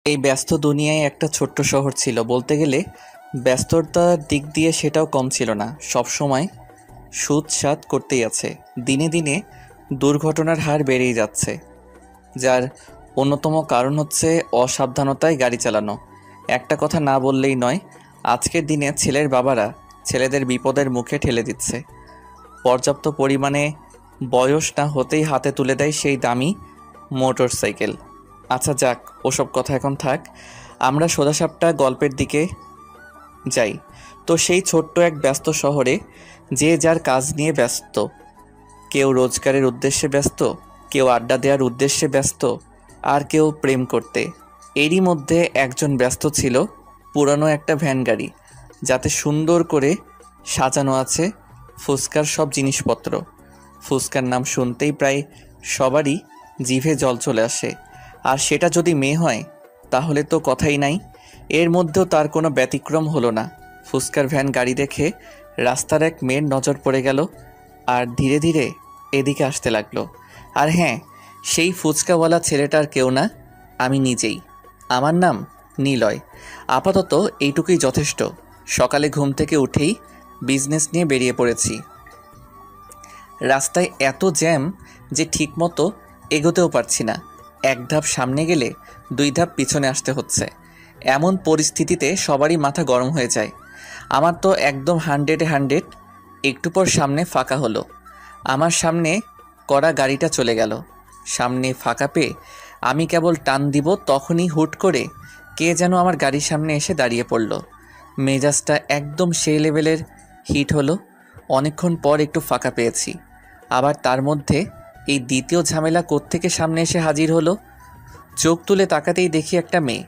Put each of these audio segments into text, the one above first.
এই ব্যস্ত দুনিয়ায় একটা ছোট্ট শহর ছিল বলতে গেলে। ব্যস্ততার দিক দিয়ে সেটাও কম ছিল না। সব সময় সুদ সাত করতেই আছে। দিনে দিনে দুর্ঘটনার হার বেড়েই যাচ্ছে, যার অন্যতম কারণ হচ্ছে অসাবধানতায় গাড়ি চালানো। একটা কথা না বললেই নয়, আজকের দিনে ছেলের বাবারা ছেলেদের বিপদের মুখে ঠেলে দিচ্ছে। পর্যাপ্ত পরিমাণে বয়স না হতেই হাতে তুলে দেয় সেই দামি মোটর সাইকেল। আচ্ছা যাক, ওসব কথা এখন থাক। আমরা সোজাসাপটা গল্পের দিকে যাই। তো সেই ছোট্ট এক ব্যস্ত শহরে যে যার কাজ নিয়ে ব্যস্ত। কেউ রোজগারের উদ্দেশ্যে ব্যস্ত, কেউ আড্ডা দেওয়ার উদ্দেশ্যে ব্যস্ত, আর কেউ প্রেম করতে। এরই মধ্যে একজন ব্যস্ত ছিল পুরানো একটা ভ্যান গাড়ি, যাতে সুন্দর করে সাজানো আছে ফুচকার সব জিনিসপত্র। ফুচকার নাম শুনতেই প্রায় সবারই জিভে জল চলে আসে। আর সেটা যদি মেয়ে হয় তাহলে তো কথাই নাই। এর মধ্যেও তার কোনো ব্যতিক্রম হলো না। ফুচকার ভ্যান গাড়ি দেখে রাস্তার এক মেয়ের নজর পড়ে গেল, আর ধীরে ধীরে এদিকে আসতে লাগলো। আর হ্যাঁ, সেই ফুচকাওয়ালা ছেলেটার কেউ না, আমি নিজেই। আমার নাম নিলয়। আপাতত এইটুকুই যথেষ্ট। সকালে ঘুম থেকে উঠেই বিজনেস নিয়ে বেরিয়ে পড়েছি। রাস্তায় এত জ্যাম যে ঠিকমতো এগোতেও পারছি না। এক ধাপ সামনে গেলে দুই ধাপ পিছনে আসতে হচ্ছে। এমন পরিস্থিতিতে সবারই মাথা গরম হয়ে যায়। আমার তো একদম 100-এ 100। একটু পর সামনে ফাঁকা হলো। আমার সামনে করা গাড়িটা চলে গেল। সামনে ফাঁকা পেয়ে আমি কেবল টান দিব, তখনই হুট করে কে যেন আমার গাড়ির সামনে এসে দাঁড়িয়ে পড়ল। মেজাজটা একদম সেই লেভেলের হিট হলো। অনেকক্ষণ পর একটু ফাঁকা পেয়েছি। আবার তার মধ্যে এই দ্বিতীয় ঝামেলা কোত্থেকে সামনে এসে হাজির হলো। চোখ তুলে তাকাতেই দেখি একটা মেয়ে,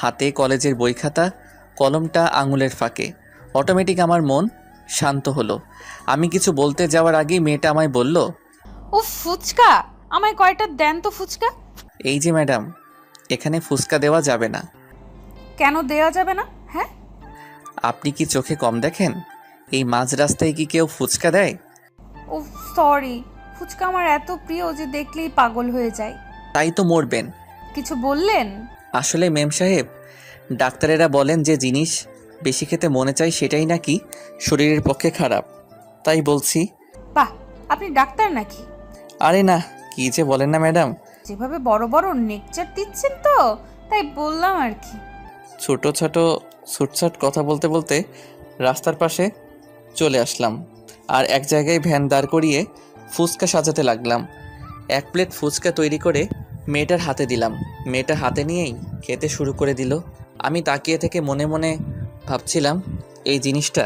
হাতে কলেজের বই খাতা, কলমটা আঙুলের ফাঁকে। অটোমেটিক আমার মন শান্ত হলো। আমি কিছু বলতে যাওয়ার আগেই মেয়েটা আমায় বলল, উফ ফুচকা, আমায় কয়টা দেন তো ফুচকা। এই যে ম্যাডাম, এখানে ফুচকা দেওয়া যাবে না। কেন দেওয়া যাবে না? হ্যাঁ, আপনি কি চোখে কম দেখেন? এই মাঝ রাস্তায় কি কেউ ফুচকা দেয়? উফ সরি, ফুচকা আমার এত প্রিয় যে দেখলেই পাগল হয়ে যায়। তাই তো মরবেন। কিছু বললেন? আসলে মেম সাহেব, ডাক্তারেরা বলেন যে জিনিস বেশি খেতে মনে চাই সেটাই নাকি শরীরের পক্ষে খারাপ, তাই বলছি। বাহ, আপনি ডাক্তার নাকি? আরে না, কি যে বলেন না ম্যাডাম। যেভাবে বড় বড় নেকচার দিচ্ছেন তো, তাই বললাম আর কি। ছোট ছোট ছুটছাট কথা বলতে বলতে রাস্তার পাশে চলে আসলাম, আর এক জায়গায় ভ্যান দাঁড় করিয়ে ফুচকা সাজাতে লাগলাম। এক প্লেট ফুচকা তৈরি করে মেয়েটার হাতে দিলাম। মেয়েটা হাতে নিয়েই খেতে শুরু করে দিল। আমি তাকিয়ে থেকে মনে মনে ভাবছিলাম, এই জিনিসটা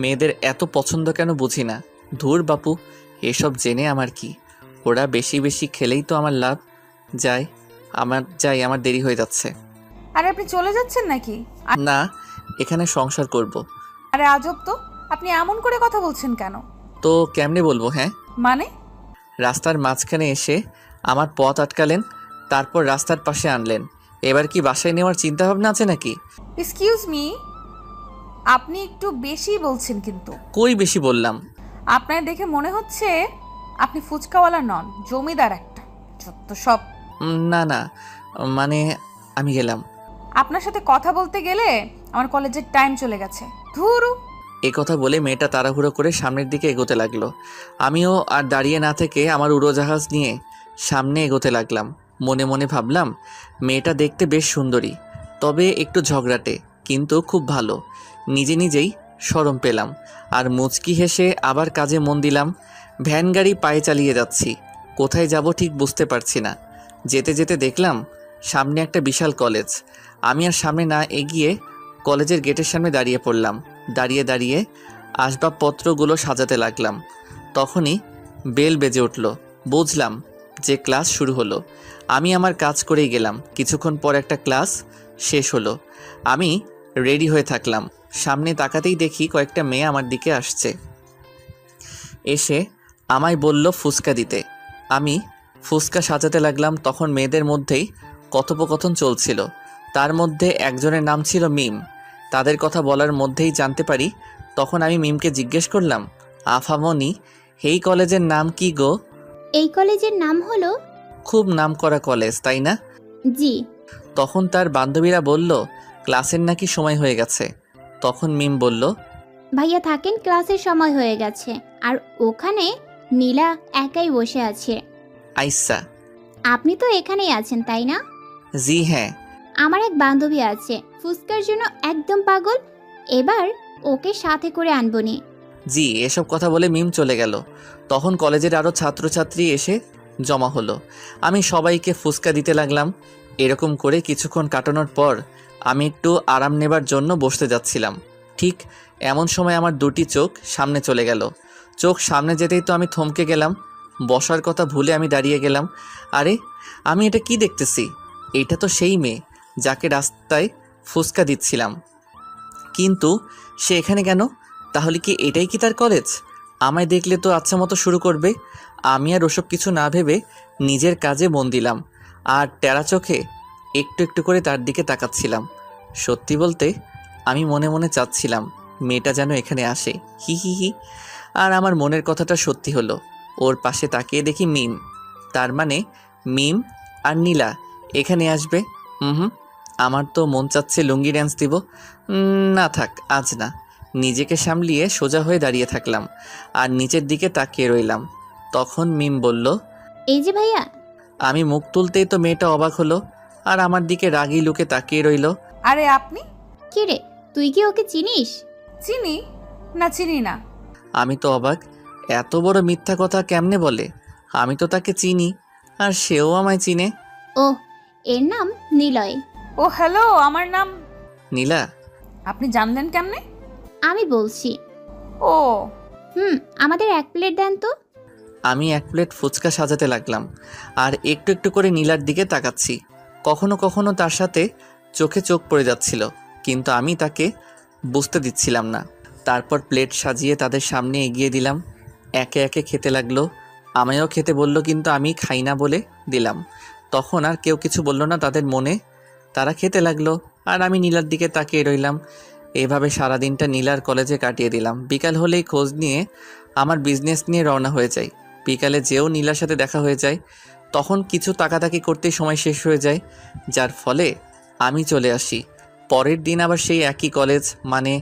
মেয়েদের এত পছন্দ কেন বুঝি না। ধুর বাপু, এসব জেনে আমার কি? ওরা বেশি বেশি খেলেই তো আমার লাভ। আমার দেরি হয়ে যাচ্ছে। আরে আপনি চলে যাচ্ছেন নাকি? না, এখানে সংসার করব। আরে আজব তো, আপনি এমন করে কথা বলছেন কেন? তো কেমনে বলবো? হ্যাঁ, মানে? রাস্তার মাঝখানে এসে আমার পথ আটকালেন, তারপর রাস্তার পাশে আনলেন। এবার কি বাসায় নেওয়ার চিন্তা ভাবনা আছে নাকি? এক্সকিউজ মি, আপনি একটু বেশি বলছেন কিন্তু। কই বেশি বললাম? আপনার দেখে মনে হচ্ছে আপনি ফুচকাওয়ালা নন, জমিদার একটা। যত সব। না না, মানে আমি গেলাম। আপনার সাথে কথা বলতে গেলে আমার কলেজের টাইম চলে গেছে। ধুরু। এই কথা বলে মেয়েটা তাড়াহুড়ো করে সামনের দিকে এগোতে লাগলো। আমিও আর দাঁড়িয়ে না থেকে আমার উড়োজাহাজ নিয়ে সামনে এগোতে লাগলাম। মনে মনে ভাবলাম, মেয়েটা দেখতে বেশ সুন্দরী, তবে একটু ঝগড়াটে, কিন্তু খুব ভালো। নিজে নিজেই শরম পেলাম, আর মুচকি হেসে আবার কাজে মন দিলাম। ভ্যান গাড়ি পায়ে চালিয়ে যাচ্ছি। কোথায় যাব ঠিক বুঝতে পারছি না। যেতে যেতে দেখলাম সামনে একটা বিশাল কলেজ। আমি আর সামনে না এগিয়ে কলেজের গেটের সামনে দাঁড়িয়ে পড়লাম। দাঁড়িয়ে দাঁড়িয়ে আসবাবপত্রগুলো সাজাতে লাগলাম। তখনই বেল বেজে উঠল। বুঝলাম যে ক্লাস শুরু হলো। আমি আমার কাজ করেই গেলাম। কিছুক্ষণ পর একটা ক্লাস শেষ হলো। আমি রেডি হয়ে থাকলাম। সামনে তাকাতেই দেখি কয়েকটা মেয়ে আমার দিকে আসছে। এসে আমায় বলল ফুচকা দিতে। আমি ফুচকা সাজাতে লাগলাম। তখন মেয়েদের মধ্যেই কথোপকথন চলছিল। তার মধ্যে একজনের নাম ছিল মিম। তাদের কথা বলার মধ্যেই জানতে পারি। তখন আমি মিমকে জিজ্ঞেস করলাম, আফামনি, এই কলেজের নাম কি গো? এই কলেজের নাম হলো। খুব নামকরা কলেজ, তাই না? জি। তখন তার বান্ধবীরা বলল ক্লাসের নাকি সময় হয়ে গেছে। তখন মিম বলল, ভাইয়া থাকেন, ক্লাসের সময় হয়ে গেছে। আর ওখানে নীলা একাই বসে আছে। আইসা। আপনি তো এখানেই আছেন তাই না? জি হ্যাঁ। আমার এক বান্ধবী আছে, ফুচকার জন্য একদম পাগল। এবার ওকে সাথে করে আনবনি। জি, এসব কথা বলে মিম চলে গেল। তখন কলেজের আরও ছাত্রছাত্রী এসে জমা হলো। আমি সবাইকে ফুসকা দিতে লাগলাম। এরকম করে কিছুক্ষণ কাটানোর পর আমি একটু আরাম নেবার জন্য বসতে যাচ্ছিলাম। ঠিক এমন সময় আমার দুটি চোখ সামনে চলে গেল। চোখ সামনে যেতেই তো আমি থমকে গেলাম। বসার কথা ভুলে আমি দাঁড়িয়ে গেলাম। আরে, আমি এটা কি দেখতেছি? এইটা তো সেই মেয়ে যাকে রাস্তায় ফুসকা দিচ্ছিলাম। কিন্তু সে এখানে কেন? তাহলে কি এটাই কি তার কলেজ? আমায় দেখলে তো আচ্ছা মতো শুরু করবে। আমি আর ওসব কিছু না ভেবে নিজের কাজে মন দিলাম আর টেরা চোখে একটু একটু করে তার দিকে তাকাচ্ছিলাম। সত্যি বলতে আমি মনে মনে চাচ্ছিলাম মেয়েটা যেন এখানে আসে। হি হি হি। আর আমার মনের কথাটা সত্যি হলো। ওর পাশে তাকিয়ে দেখি মিম। তার মানে মিম আর নীলা এখানে আসবে। হুম, আমার তো মন চাচ্ছে লুঙ্গি ড্যান্স দিব। না থাক, আজ না। নিজেকে সামলিয়ে সোজা হয়ে দাঁড়িয়ে থাকলাম আর নিচের দিকে তাকিয়ে রইলাম। তখন মিম বলল, এই যে ভাইয়া। আমি মুখ তুলতেই তো মেয়েটা অবাক হলো আর আমার দিকে রাগী লুকে তাকিয়ে রইল। আরে আপনি? কি রে, তুই কি ওকে চিনিস? চিনি না, চিনি না। আমি তো অবাক, এত বড় মিথ্যা কথা কেমনে বলে? আমি তো তাকে চিনি আর সেও আমায় চিনে। ও, এর নাম নিলয়। ও হ্যালো, আমার নাম। নীলা? আপনি জানলেন কেমনে? আমি বলছি। ও, আমাদের এক প্লেট দেন তো। আমি এক প্লেট ফুচকা সাজাতে লাগলাম আর একটু একটু করে নীলার দিকে তাকাচ্ছি। কখনো কখনো তার সাথে চোখে চোখ পড়ে যাচ্ছিল, কিন্তু আমি তাকে বুঝতে দিচ্ছিলাম না। তারপর প্লেট সাজিয়ে তাদের সামনে এগিয়ে দিলাম। একে একে খেতে লাগলো। আমায়ও খেতে বলল, কিন্তু আমি খাই না বলে দিলাম। তখন আর কেউ কিছু বলল না তাদের মনে। তারা খেতে লাগলো আর আমি নীলার দিকে তাকিয়ে রইলাম। এইভাবে সারাদিনটা নীলার কলেজে কাটিয়ে দিলাম। বিকাল হলেই খোঁজ নিয়ে আমার বিজনেস নিয়ে রওনা হয়ে যাই। বিকালে যেও নীলার সাথে দেখা হয়ে যায়, তখন কিছু তাকাতাকি করতেই সময় শেষ হয়ে যায়, যার ফলে আমি চলে আসি। পরের দিন আবার সেই একই কলেজ, মানে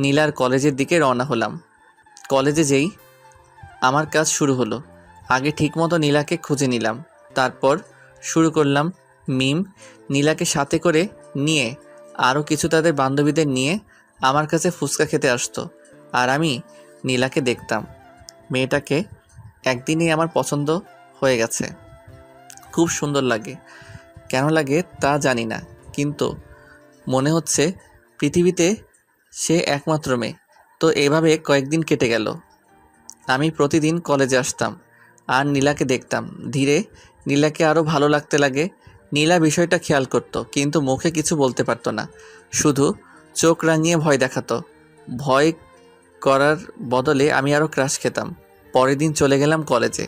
নীলার কলেজের দিকে রওনা হলাম। কলেজে যেই আমার কাজ শুরু হলো। আগে ঠিকমতো নীলাকে খুঁজে নিলাম, তারপর শুরু করলাম। মিম নীলাকে সাথে করে নিয়ে আরও কিছু তাদের বান্ধবীদের নিয়ে আমার কাছে ফুচকা খেতে আসতো আর আমি নীলাকে দেখতাম। মেয়েটাকে একদিনেই আমার পছন্দ হয়ে গেছে। খুব সুন্দর লাগে। কেন লাগে তা জানি না, কিন্তু মনে হচ্ছে পৃথিবীতে সে একমাত্র মেয়ে। তো এভাবে কয়েকদিন কেটে গেল। আমি প্রতিদিন কলেজে আসতাম আর নীলাকে দেখতাম। ধীরে নীলাকে আরও ভালো লাগতে লাগে। নীলা বিষয়টা খেয়াল করত, কিন্তু মুখে কিছু বলতে পারতো না, শুধু চোখ রাঙিয়ে ভয় দেখাতো। ভয় করার বদলে আমি আরও ক্রাশ খেতাম। পরের দিন চলে গেলাম কলেজে।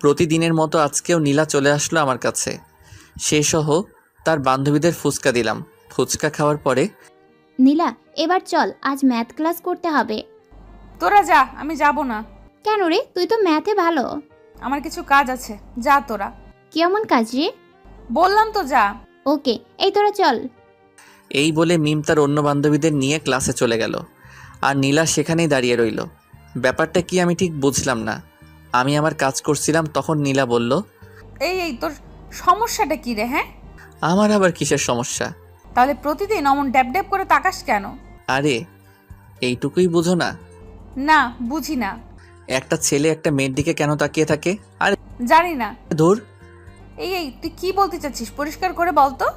প্রতিদিনের মতো আজকেও নীলা চলে আসলো আমার কাছে। সে সহ তার বান্ধবীদের ফুচকা দিলাম। ফুচকা খাওয়ার পরে, নীলা, এবার চল, আজ ম্যাথ ক্লাস করতে হবে। তোরা যা, আমি যাব না। কেন রে, তুই তো ম্যাথে ভালো। আমার কিছু কাজ আছে, যা তোরা। কেমন কাজ রে? বললাম তো যা। ওকে, এই তোরা চল। এই বলে মিম তার অন্য বান্ধবীদের নিয়ে ক্লাসে চলে গেল আর নীলা সেখানেই দাঁড়িয়ে রইল। ব্যাপারটা কি আমি ঠিক বুঝলাম না। আমি আমার কাজ করছিলাম, তখন নীলা বলল, এই তোর সমস্যাটা কি রে? হ্যাঁ, আমার আবার কিসের সমস্যা? তাহলে প্রতিদিন অমন ড্যাব ড্যাব করে তাকাস কেন? আরে, এইটুকুই বুঝো না? না, বুঝি না। একটা ছেলে একটা মেয়ের দিকে কেন তাকিয়ে থাকে? আরে জানি না। ধুর। এই তুই কি বলতে চাচ্ছিস? পরিষ্কার করে বল তো।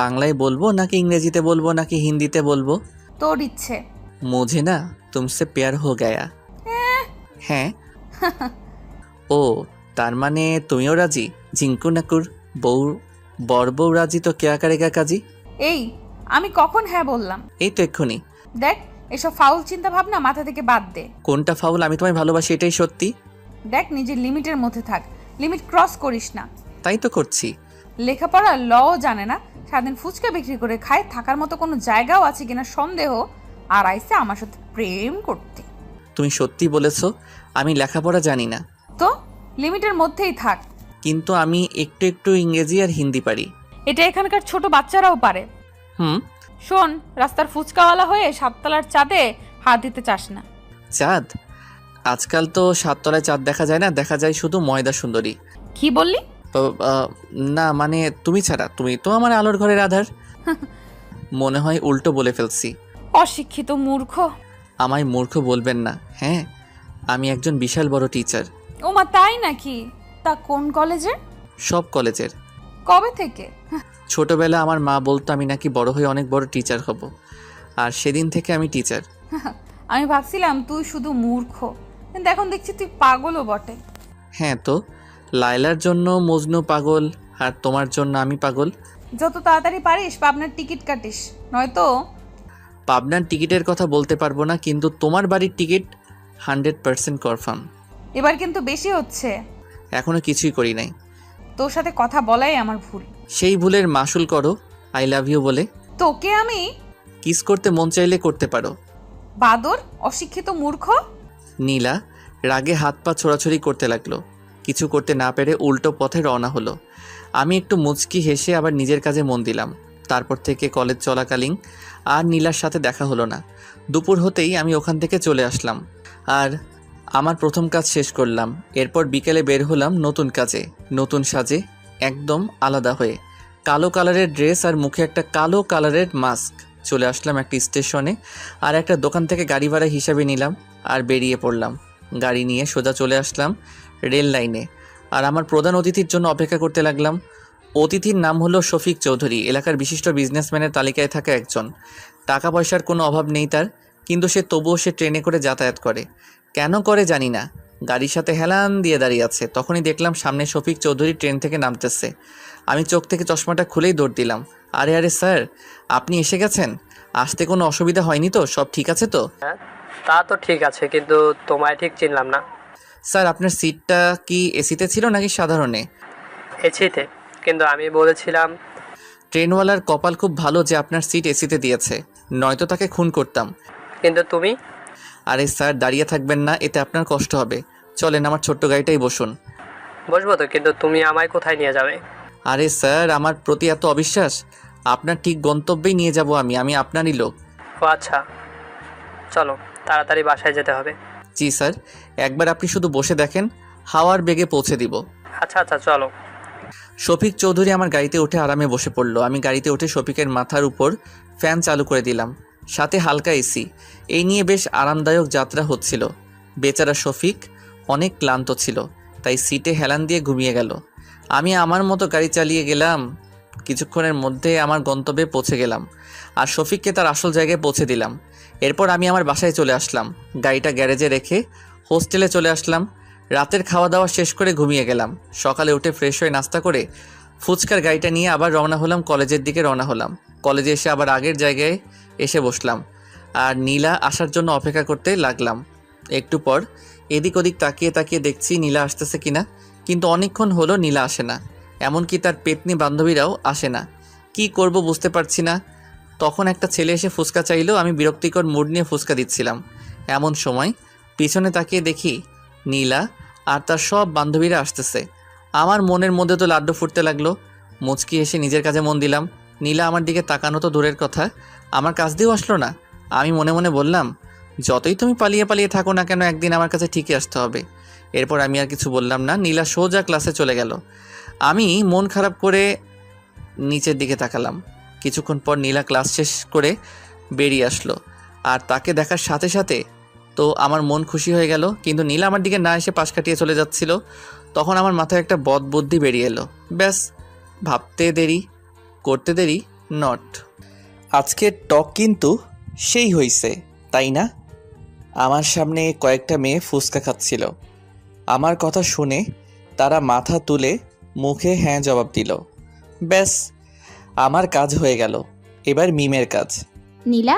বাংলায় বলবো নাকি ইংরেজিতে বলবো নাকি হিন্দিতে বলবো? তোর ইচ্ছে। মুঝে না তুমসে প্যার হো গয়া। হ্যাঁ। ও, তার মানে তুমিও রাজি? জিঙ্কু নাকুর বউ, বর বউ রাজি তো কেয়া কারেগা কাজী। এই, আমি কখন হ্যাঁ বললাম? এই তো এক্ষুনি। দেখ, এসব ফাউল চিন্তা ভাবনা মাথা থেকে বাদ দে। কোনটা ফাউল? আমি তোমায় ভালোবাসি, এটাই সত্যি। দেখ, নিজের লিমিটের মধ্যে থাক, লিমিট ক্রস করিস না। তাই তো করছি। লেখাপড়া লও জানে না, সারাদিন ফুচকা বিক্রি করে খায়, থাকার মতো কোনো জায়গাও আছে কিনা সন্দেহ, আর আইসে আমার সাথে প্রেম করতে। তুমি সত্যি বলেছ, আমি লেখাপড়া জানি না। তো লিমিটের মধ্যেই থাক। কিন্তু আমি একটু একটু ইংরেজি আর হিন্দি পারি। এটা এখানকার ছোট বাচ্চারাও পারে। হুম। শোন, রাস্তার ফুচকাওয়ালা হয়ে সাততলার চাঁদে হাত দিতে চাস না। চাঁদ? আজকাল তো সাততলায় চাঁদ দেখা যায় না, দেখা যায় শুধু ময়দা সুন্দরী। কি বললি? না মানে তুমি ছাড়া, তুমি তো আমার আলোর ঘরের আধার। মনে হয় উল্টো বলে ফেলছি। অশিক্ষিত মূর্খ। আমায় মূর্খ বলবেন না। হ্যাঁ, আমি একজন বিশাল বড় টিচার। ওমা, তাই নাকি? তা কোন কলেজে? সব কলেজের। কবে থেকে? ছোটবেলা আমার মা বলতো আমি নাকি বড় হয়ে অনেক বড় টিচার হব, আর সেদিন থেকে আমি টিচার। আমি ভাবছিলাম তুই শুধু মূর্খ, কিন্তু এখন দেখছি তুই পাগলও বটে। হ্যাঁ তো, লায়লার জন্য মজনু পাগল, আর তোমার জন্য আমি পাগল। যত তাড়াতাড়ি পারিস পাবনার টিকিট কাটিস, নয়তো। পাবনার টিকিটের কথা বলতে পারবো না, কিন্তু তোমার বাড়ির টিকিট 100% কনফার্ম। এবার কিন্তু বেশি হচ্ছে। এখনো কিছুই করি নাই। তোর সাথে কথা বলাই আমার ভুল। সেই ভুলের মাসুল করো আই লাভ ইউ বলে। তোকে আমি কিস করতে মন চাইলে করতে পারো। বাদর, অশিক্ষিত মূর্খ। নীলা রাগে হাত পা ছোড়াছড়ি করতে লাগলো। কিছু করতে না পেরে উল্টো পথে রওনা হলো। আমি একটু মুচকি হেসে আবার নিজের কাজে মন দিলাম। তারপর থেকে কলেজ চলাকালীন আর নীলার সাথে দেখা হলো না। দুপুর হতেই আমি ওখান থেকে চলে আসলাম আর আমার প্রথম কাজ শেষ করলাম। এরপর বিকেলে বের হলাম নতুন কাজে, নতুন সাজে, একদম আলাদা হয়ে। কালো কালারের ড্রেস আর মুখে একটা কালো কালারের মাস্ক। চলে আসলাম একটা স্টেশনে, আর একটা দোকান থেকে গাড়ি ভাড়া হিসাবে নিলাম আর বেরিয়ে পড়লাম। গাড়ি নিয়ে সোজা চলে আসলাম রেল লাইনে, আর আমার প্রধান অতিথির জন্য অপেক্ষা করতে লাগলাম। অতিথির নাম হলো শফিক চৌধুরী, এলাকার বিশিষ্ট বিজনেসম্যানের তালিকায় থাকা একজন। টাকা পয়সার কোনো অভাব নেই তার, কিন্তু তবুও সে ট্রেনে করে যাতায়াত করে। কেন করে জানি না। গাড়ির সাথে হেলান দিয়ে দাঁড়িয়ে আছে। তখনই দেখলাম সামনে শফিক চৌধুরী ট্রেন থেকে নামতেছে। আমি চোখ থেকে চশমাটা খুলেই দৌড় দিলাম। আরে আরে স্যার, আপনি এসে গেছেন? আসতে কোনো অসুবিধা হয়নি তো? সব ঠিক আছে তো? হ্যাঁ, তা তো ঠিক আছে, কিন্তু তোমায় ঠিক চিনলাম না। স্যার, আপনার সিটটা কি এসিতে ছিল নাকি সাধারণে? এসিতে, কিন্তু আমি বলেছিলাম। ট্রেনওয়ালার কপাল খুব ভালো যে আপনার সিট এসিতে দিয়েছে, নয়তো তাকে খুন করতাম। কিন্তু তুমি। আরে স্যার, দাঁড়িয়ে থাকবেন না, এতে আপনার কষ্ট হবে। চলেন আমার ছোট্ট গাড়িটাই বসুন। বসবো তো, কিন্তু তুমি আমায় কোথায় নিয়ে যাবে? আরে স্যার, আমার প্রতি এত অবিশ্বাস? আপনার ঠিক গন্তব্যেই নিয়ে যাব আমি আপনারই লোক। ও আচ্ছা, চলো তাড়াতাড়ি বাসায় যেতে হবে। জি স্যার, একবার আপনি শুধু বসে দেখেন, হাওয়ার বেগে পৌঁছে দিব। আচ্ছা আচ্ছা, চলো। শফিক চৌধুরী আমার গাড়িতে উঠে আরামে বসে পড়লো। আমি গাড়িতে উঠে শফিকের মাথার উপর ফ্যান চালু করে দিলাম, সাথে হালকা এসি। এই নিয়ে বেশ আরামদায়ক যাত্রা হচ্ছিল। বেচারা শফিক অনেক ক্লান্ত ছিল, তাই সিটে হেলান দিয়ে ঘুমিয়ে গেল। আমি আমার মতো গাড়ি চালিয়ে গেলাম। কিছুক্ষণের মধ্যে আমার গন্তব্যে পৌঁছে গেলাম, আর শফিককে তার আসল জায়গায় পৌঁছে দিলাম। এরপর আমি আমার বাসায় চলে আসলাম। গাড়িটা গ্যারেজে রেখে হোস্টেলে চলে আসলাম। রাতের খাওয়া দাওয়া শেষ করে ঘুমিয়ে গেলাম। সকালে উঠে ফ্রেশ হয়ে নাস্তা করে ফুচকার গাড়িটা নিয়ে আবার রওনা হলাম, কলেজের দিকে রওনা হলাম। কলেজে এসে আবার আগের জায়গায় এসে বসলাম আর নীলা আসার জন্য অপেক্ষা করতে লাগলাম। একটু পর এদিক ওদিক তাকিয়ে তাকিয়ে দেখছি নীলা আসতেছে কিনা, কিন্তু অনেকক্ষণ হলো নীলা আসে না। এমনকি তার পেতনি বান্ধবীরাও আসে না। কি করব বুঝতে পারছি না। তখন একটা ছেলে এসে ফুচকা চাইলো। আমি বিরক্তিকর মুড নিয়ে ফুচকা দিচ্ছিলাম। এমন সময় পিছনে তাকিয়ে দেখি নীলা আর তার সব বান্ধবীরা আসতেছে। আমার মনের মধ্যে তো লাড্ডু ফুটতে লাগলো। মুচকি এসে নিজের কাজে মন দিলাম। নীলা আমার দিকে তাকানো তো দূরের কথা, আমার কাছ দিয়েও আসলো না। আমি মনে মনে বললাম, যতই তুমি পালিয়ে পালিয়ে থাকো না কেন, একদিন আমার কাছে ঠিকই আসতে হবে। এরপর আমি আর কিছু বললাম না। নীলা সোজা ক্লাসে চলে গেল। আমি মন খারাপ করে নিচের দিকে তাকালাম। কিছুক্ষণ পর নীলা ক্লাস শেষ করে বেরিয়ে আসলো, আর তাকে দেখার সাথে সাথে তো আমার মন খুশি হয়ে গেল। কিন্তু নীলা আমার দিকে না এসে পাশ কাটিয়ে চলে যাচ্ছিল। তখন আমার মাথায় একটা বদ বুদ্ধি বেরিয়ে এলো। ব্যাস, ভাবতে দেরি করতে দেরি নট। আজকের টক কিন্তু সেই হইছে, তাই না? আমার সামনে কয়েকটা মেয়ে ফুচকা খাচ্ছিল। আমার কথা শুনে তারা মাথা তুলে মুখে হ্যাঁ জবাব দিল। ব্যাস, আমার কাজ হয়ে গেল। এবার মিমের কাজ। নীলা,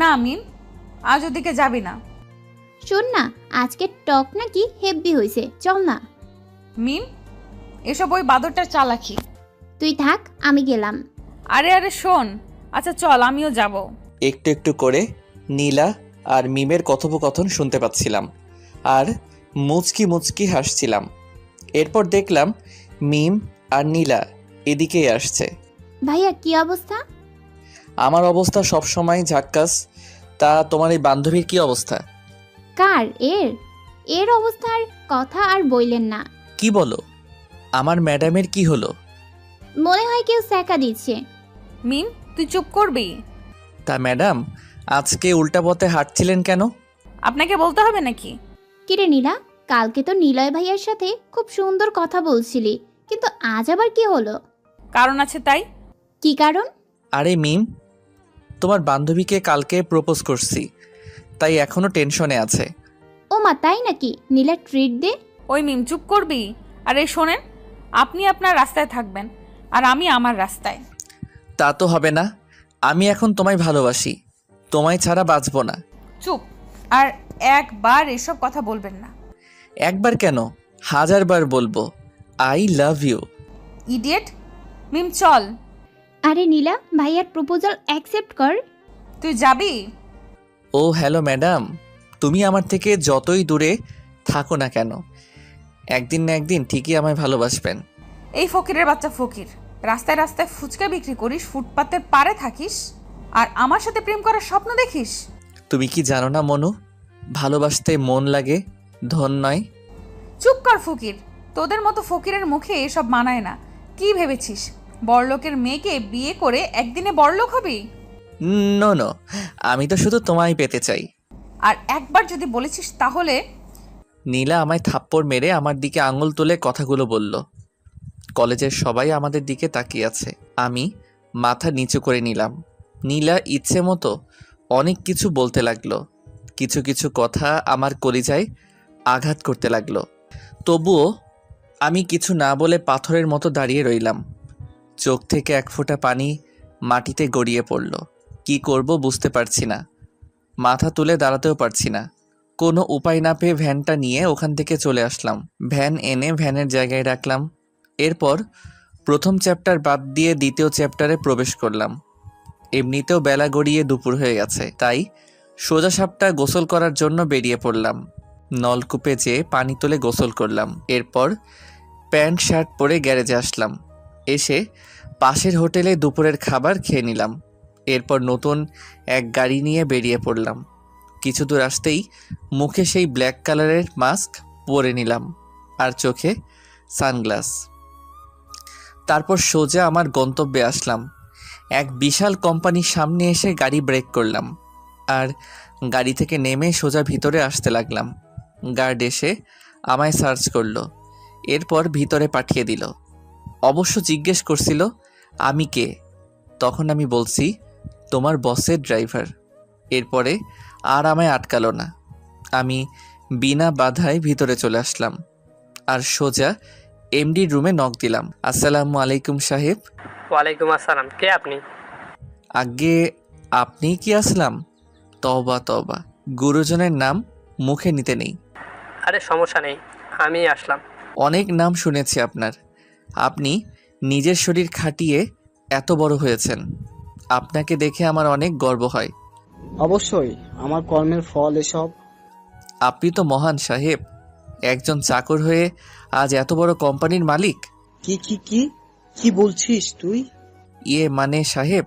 না মিম, আজ ওদিকে যাবি না। শোন না, আজকে টক নাকি হেভি হয়েছে, চল না। মিম, এসব ওই বাদরটার চালাকি। তুই থাক, আমি গেলাম। আরে আরে শোন, আচ্ছা চল, আমিও যাব। একটু একটু করে নীলা আর মিমের কথোপকথন শুনতে পাচ্ছিলাম, আর মুচকি মুচকি হাসছিলাম। এরপর দেখলাম মিম আর নীলা এদিকেই আসছে। ভাইয়া কি অবস্থা? আমার অবস্থা সবসময় ঝাক্কাস। তা তোমার এই বান্ধবীর কি অবস্থা? কার? এর অবস্থার কথা আর বইলেন না। কি বলো? আমার ম্যাডামের কি হলো? মনে হয় কেউ স্যাকা দিচ্ছে। মিম, তুই চুপ করবি? তা ম্যাডাম, আজকে উল্টা পথে হাঁটছিলেন কেন? আপনাকে বলতে হবে নাকি? কিরে নীলা, কালকে তো নিলয় ভাইয়ার সাথে খুব সুন্দর কথা বলছিলি, কিন্তু আজ আবার কি হলো? কারণ আছে তাই। কি কারণ? আরে মিম, তোমার বান্ধবীকে কালকে প্রপোজ করছি, তাই এখনো টেনশনে আছে। ও মা, তাই নাকি? নীলা ট্রিট দে। ওই মিম, চুপ করবি? আরে শোনেন, আপনি আপনার রাস্তায় থাকবেন আর আমি আমার রাস্তায়। তা তো হবে না, আমি এখন তোমায় ভালোবাসি, তোমায় ছাড়া বাঁচবো না। চুপ। আর একবার এসব কথা বলবেন না। একবার কেন, 1000বার বলবো, আই লাভ ইউ। ইডিয়েট। মিম চল। আরে নীলা, ভাইয়ার প্রপোজাল অ্যাকসেপ্ট কর। তুই যাবি? ও হ্যালো ম্যাডাম, তুমি আমার থেকে যতই দূরে থাকো না কেন, একদিন না একদিন ঠিকই আমায় ভালোবাসবেন। এই ফকিরের বাচ্চা ফকির, রাস্তায় রাস্তায় ফুচকা বিক্রি করিস, ফুটপাতের পারে থাকিস, আর আমার সাথে প্রেম করার স্বপ্ন দেখিস? তুমি কি জানো না মনু, ভালোবাসতে মন লাগে, ধন নয়। চুপ কর ফকির। তোদের মতো ফকিরের মুখে এসব মানায় না। কি ভেবেছিস বড়লোকের মেয়েকে বিয়ে করে একদিনে বড়লোক হবি? নো নো, আমি তো শুধু তোমায় পেতে চাই। আর একবার যদি বলেছিস তাহলে। নীলা আমায় থাপ্পড় মেরে আমার দিকে আঙুল তুলে কথাগুলো বলল। কলেজের সবাই আমাদের দিকে তাকিয়ে আছে। আমি মাথা নিচু করে নিলাম। নীলা ইচ্ছে মতো অনেক কিছু বলতে লাগলো। কিছু কিছু কথা আমার কলিজায় আঘাত করতে লাগলো। তবুও আমি কিছু না বলে পাথরের মতো দাঁড়িয়ে রইলাম। চোখ থেকে এক ফোঁটা পানি মাটিতে গড়িয়ে পড়ল। কি করব বুঝতে পারছি না, মাথা তুলে দাঁড়াতেও পারছি না। কোনো উপায় না পেয়ে ভ্যানটা নিয়ে ওখান থেকে চলে আসলাম। ভ্যান এনে ভ্যানের জায়গায় রাখলাম। এরপর প্রথম চ্যাপ্টার বাদ দিয়ে দ্বিতীয় চ্যাপ্টারে প্রবেশ করলাম। এমনিতেও বেলা গড়িয়ে দুপুর হয়ে গেছে, তাই সোজা সাপটা গোসল করার জন্য বেরিয়ে পড়লাম। নলকূপে যেয়ে পানি তুলে গোসল করলাম। এরপর প্যান্ট শার্ট পরে গ্যারেজে আসলাম। এসে পাশের হোটেলে দুপুরের খাবার খেয়ে নিলাম। এরপর নতুন এক গাড়ি নিয়ে বেরিয়ে পড়লাম। কিছু দূর আসতেই মুখে সেই ব্ল্যাক কালারের মাস্ক পরে নিলাম আর চোখে সানগ্লাস। তারপর সোজা আমার গন্তব্যে আসলাম। এক বিশাল কোম্পানির সামনে এসে গাড়ি ব্রেক করলাম আর গাড়ি থেকে নেমে সোজা ভিতরে আসতে লাগলাম। গার্ড এসে আমায় সার্চ করলো, এরপর ভিতরে পাঠিয়ে দিল। অবশ্য জিজ্ঞেস করছিল আমি কে। তখন আমি বলছি তোমার বসের ড্রাইভার। এরপরে আর আমায় আটকালো না। আমি বিনা বাধায় ভিতরে চলে আসলাম আর সোজা এমডির রুমে নক দিলাম। আসসালামু আলাইকুম সাহেব। ওয়ালাইকুম আসসালাম। কে আপনি? আগে আপনি কি আসলাম? তওবা তওবা, গুরুজনের নাম মুখে নিতে নেই। আরে সমস্যা নেই, আমি আসলাম। অনেক নাম শুনেছি আপনার। আপনি নিজের শরীর খাটিয়ে এত বড় হয়েছেন, আপনাকে দেখে আমার অনেক গর্ব হয়। অবশ্যই, আমার কর্মের ফল এসব। আপনি তো মহান সাহেব, একজন চাকর হয়ে আজ এত বড় কোম্পানির মালিক। কি কি কি কি বলছিস তুই? মানে সাহেব,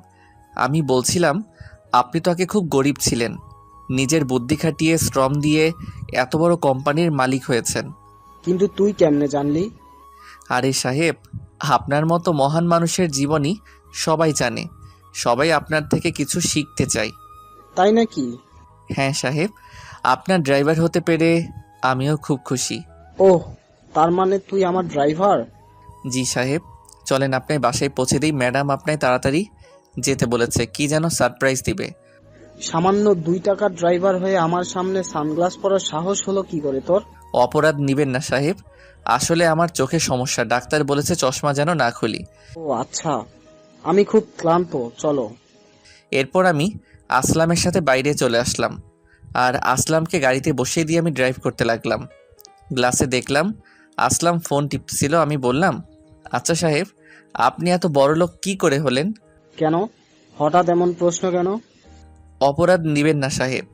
আমি বলছিলাম আপনি তো আগে খুব গরিব ছিলেন, নিজের বুদ্ধি খাটিয়ে শ্রম দিয়ে এত বড় কোম্পানির মালিক হয়েছেন। কিন্তু তুই কেমনে জানলি? আরে সাহেব, আপনার মতো মহান মানুষের জীবনী সবাই জানে, সবাই আপনার থেকে কিছু শিখতে চায়। তাই নাকি? হ্যাঁ সাহেব, আপনার ড্রাইভার হতে পেরে আমিও খুব খুশি। ওহ, তার মানে তুই আমার ড্রাইভার? জি সাহেব, চলেন আপনার বাসায় পৌঁছে দিই। ম্যাডাম আপনায় তাড়াতাড়ি যেতে বলেছে, কি যেন সারপ্রাইজ দিবে। সামান্য 2 টাকার ড্রাইভার হয়ে আমার সামনে সানগ্লাস পরার সাহস হলো কি করে তোর? অপরাধ নিবেন না সাহেব, আসলে আমার চোখের সমস্যা, ডাক্তার বলেছে চশমা যেন না খুলি। ও আচ্ছা, আমি খুব ক্লান্ত, চলো। এরপর আমি আসলামের সাথে বাইরে চলে আসলাম আর আসলামকে গাড়িতে বসিয়ে দিয়ে আমি ড্রাইভ করতে লাগলাম। গ্লাসে দেখলাম আসলাম ফোন টিপছিল। আমি বললাম, আচ্ছা সাহেব, আপনি এত বড় লোক কী করে হলেন? কেন হঠাৎ এমন প্রশ্ন কেন? অপরাধ নিবেন না সাহেব,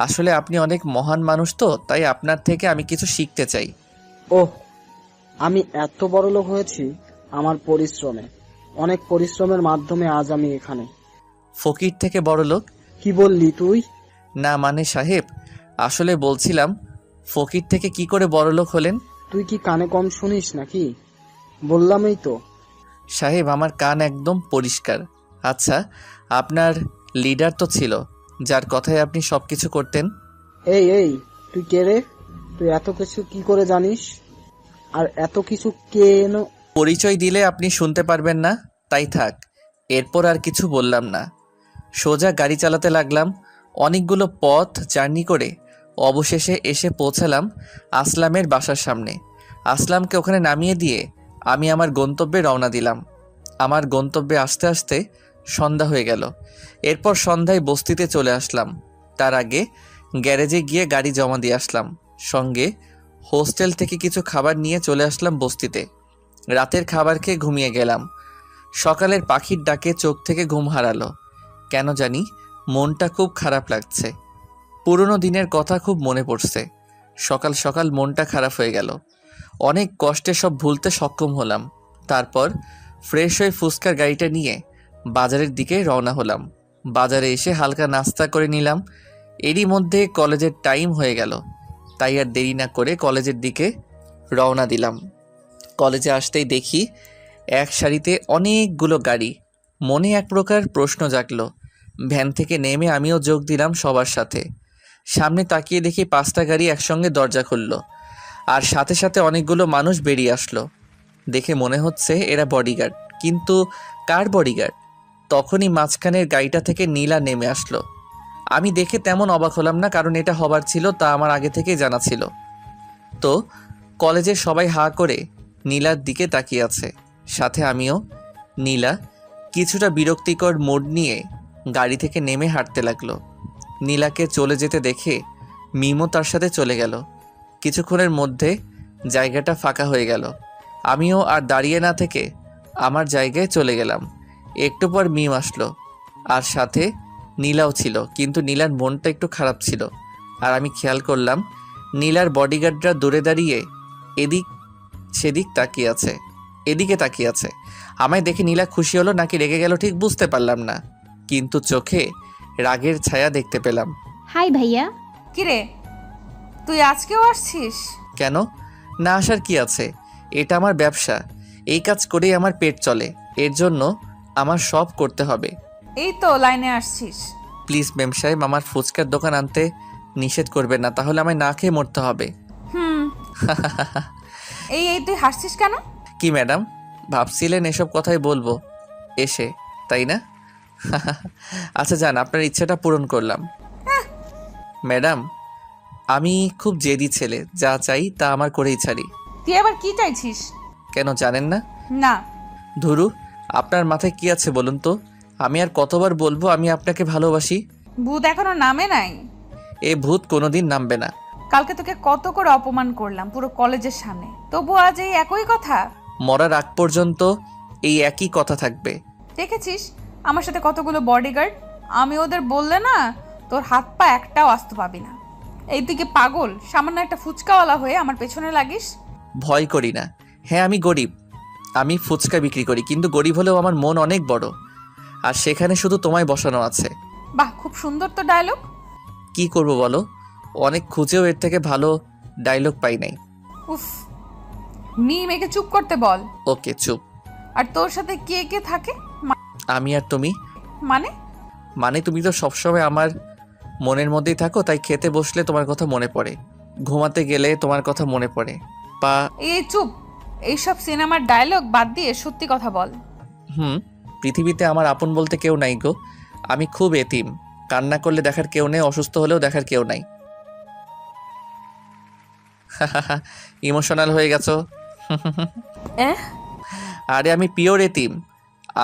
আসলে আপনি অনেক মহান মানুষ, তো তাই আপনার থেকে আমি কিছু শিখতে চাই। ওহ, আমি এত বড় লোক হয়েছি আমার পরিশ্রমে। অনেক পরিশ্রমের মাধ্যমে আজ আমি এখানে। ফকির থেকে বড়লোক? কি বললি তুই? না মানে সাহেব, আসলে বলছিলাম ফকির থেকে কি করে বড়লোক হলেন? তুই কি কানে কম শুনিস নাকি? বললামই তো। সাহেব, আমার কান একদম পরিষ্কার। আচ্ছা, আপনার লিডার তো ছিল, যার কথায় আপনি সব কিছু করতেন। এই এই, তুই কে রে? তুই এত কিছু কি করে জানিস? আর এত কিছু কেন? পরিচয় দিলে আপনি শুনতে পারবেন না, তাই থাক। এরপর আর কিছু বললাম না। সোজা গাড়ি চালাতে লাগলাম। অনেকগুলো পথ জার্নি করে অবশেষে এসে পৌঁছালাম আসলামের বাসার সামনে। আসলামকে ওখানে নামিয়ে দিয়ে আমি আমার গন্তব্যে রওনা দিলাম। আমার গন্তব্যে আসতে আসতে সন্ধ্যা হয়ে গেল। এরপর সন্ধ্যায় বস্তিতে চলে আসলাম। তার আগে গ্যারেজে গিয়ে গাড়ি জমা দিয়ে আসলাম। সঙ্গে হোস্টেল থেকে কিছু খাবার নিয়ে চলে আসলাম বস্তিতে। রাতের খাবার খেয়ে ঘুমিয়ে গেলাম। সকালের পাখির ডাকে চোখ থেকে ঘুম হারালো। কেন জানি মনটা খুব খারাপ লাগছে। পুরনো দিনের কথা খুব মনে পড়ছে। সকাল সকাল মনটা খারাপ হয়ে গেল। অনেক কষ্টে সব ভুলতে সক্ষম হলাম। তারপর ফ্রেশ হয়ে ফুচকার গাড়িটা নিয়ে বাজারের দিকে রওনা হলাম। বাজারে এসে হালকা নাস্তা করে নিলাম। এরই মধ্যে কলেজের টাইম হয়ে গেল, তাই আর দেরি না করে কলেজের দিকে রওনা দিলাম। কলেজে আসতেই দেখি এক সারিতে অনেকগুলো গাড়ি। মনে এক প্রকার প্রশ্ন জাগলো। ভ্যান থেকে নেমে আমিও যোগ দিলাম সবার সাথে। সামনে তাকিয়ে দেখি 5টা গাড়ি একসঙ্গে দরজা খুলল, আর সাথে সাথে অনেকগুলো মানুষ বেরিয়ে আসলো। দেখে মনে হচ্ছে এরা বডিগার্ড, কিন্তু কার বডিগার্ড? তখনই মাঝখানের গাড়িটা থেকে নীলা নেমে আসলো। আমি দেখে তেমন অবাক হলাম না, কারণ এটা হবার ছিল তা আমার আগে থেকেই জানা ছিল। তো কলেজের সবাই হাঁ করে নীলার দিকে তাকিয়ে আছে, সাথে আমিও। নীলা কিছুটা বিরক্তিকর মোড নিয়ে গাড়ি থেকে নেমে হাঁটতে লাগলো। নীলাকে চলে যেতে দেখে মিমও তার সাথে চলে গেল। কিছুক্ষণের মধ্যে জায়গাটা ফাঁকা হয়ে গেল। আমিও আর দাঁড়িয়ে না থেকে আমার জায়গায় চলে গেলাম। একটু পর মিম আসলো, আর সাথে নীলাও ছিল, কিন্তু নীলার মনটা একটু খারাপ ছিল। আর আমি খেয়াল করলাম নীলার বডিগার্ডরা দূরে দাঁড়িয়ে এদিক সেদিক তাকিয়ে আছে, এদিকে তাকিয়ে আছে। আমায় দেখে নীলা খুশি হলো নাকি রেগে গেল ঠিক বুঝতে পারলাম না, কিন্তু চোখে রাগের ছায়া দেখতে পেলাম। হাই ভাইয়া। কিরে, তুই আজকেও আসছিস? কেন না আসার কি আছে? এটা আমার ব্যবসা, এই কাজ করেই আমার পেট চলে, এর জন্য আমার সব করতে হবে। এই তো লাইনে আসছিস। প্লিজ মেম সাহেব, আমার ফুচকার দোকান আনতে নিষেধ করবেন না, তাহলে আমায় না খেয়ে মরতে হবে। হুম। এই এই তুই হাসছিস কেন? কি ম্যাডাম, ভাবছিলেন এসব কথাই বলবো এসে, তাই না? আচ্ছা যান, আপনার ইচ্ছাটা পূরণ করলাম। ম্যাডাম, আমি খুব জেদি ছেলে, যা চাই তা আমার করেই ছাড়ি। তুই আবার কি চাইছিস? কেন জানেন না? না। ধুরু, আপনার মাথায় কি আছে বলুন তো? আমি আর কতবার বলবো আমি আপনাকে ভালোবাসি? ভূত এখনো নামে নাই। এ ভূত কোনোদিন নামবে না। কালকে তোকে কত করে অপমান করলাম পুরো কলেজের সামনে, তবু আজ এই একই কথা। মরার আগ পর্যন্ত এই একই কথা থাকবে। দেখেছিস আমার সাথে কতগুলো বডিগার্ড, আমি ওদের বললে না তোর হাত পা একটাও আস্ত পাবি না। এইদিকে পাগল, সামান্য একটা ফুচকাওয়ালা হয়ে আমার পেছনে লাগিস। ভয় করি না। হ্যাঁ আমি গরিব, আমি ফুচকা বিক্রি করি, কিন্তু গরিব হলেও আমার মন অনেক বড়, আর সেখানে শুধু তোমায় বসানো আছে। বাহ, খুব সুন্দর তো ডায়লগ। কি করব বলো, অনেক খুঁজেও এর থেকে ভালো ডায়লগ পাই নাই। উফ, মেয়েকে চুপ করতে বল। ওকে চুপ। আর তোর সাথে কে কে থাকে? আমি আর তুমি? মানে? মানে তুমি তো সবসময় আমার মনের মধ্যেই থাকো, তাই খেতে বসলে তোমার কথা মনে পড়ে, ঘুমাতে গেলে তোমার কথা মনে পড়ে। পা এই চুপ, এইসব সিনেমার ডায়লগ বাদ দিয়ে সত্যি কথা বল। পৃথিবীতে আমার আপন বলতে কেউ নাই গো। আমি খুব এতিম, কান্না করলে দেখার কেউ নেই, অসুস্থ হলেও দেখার কেউ নাই। ইমোশনাল হয়ে গেছো? আরে আমি পিওর এতিম,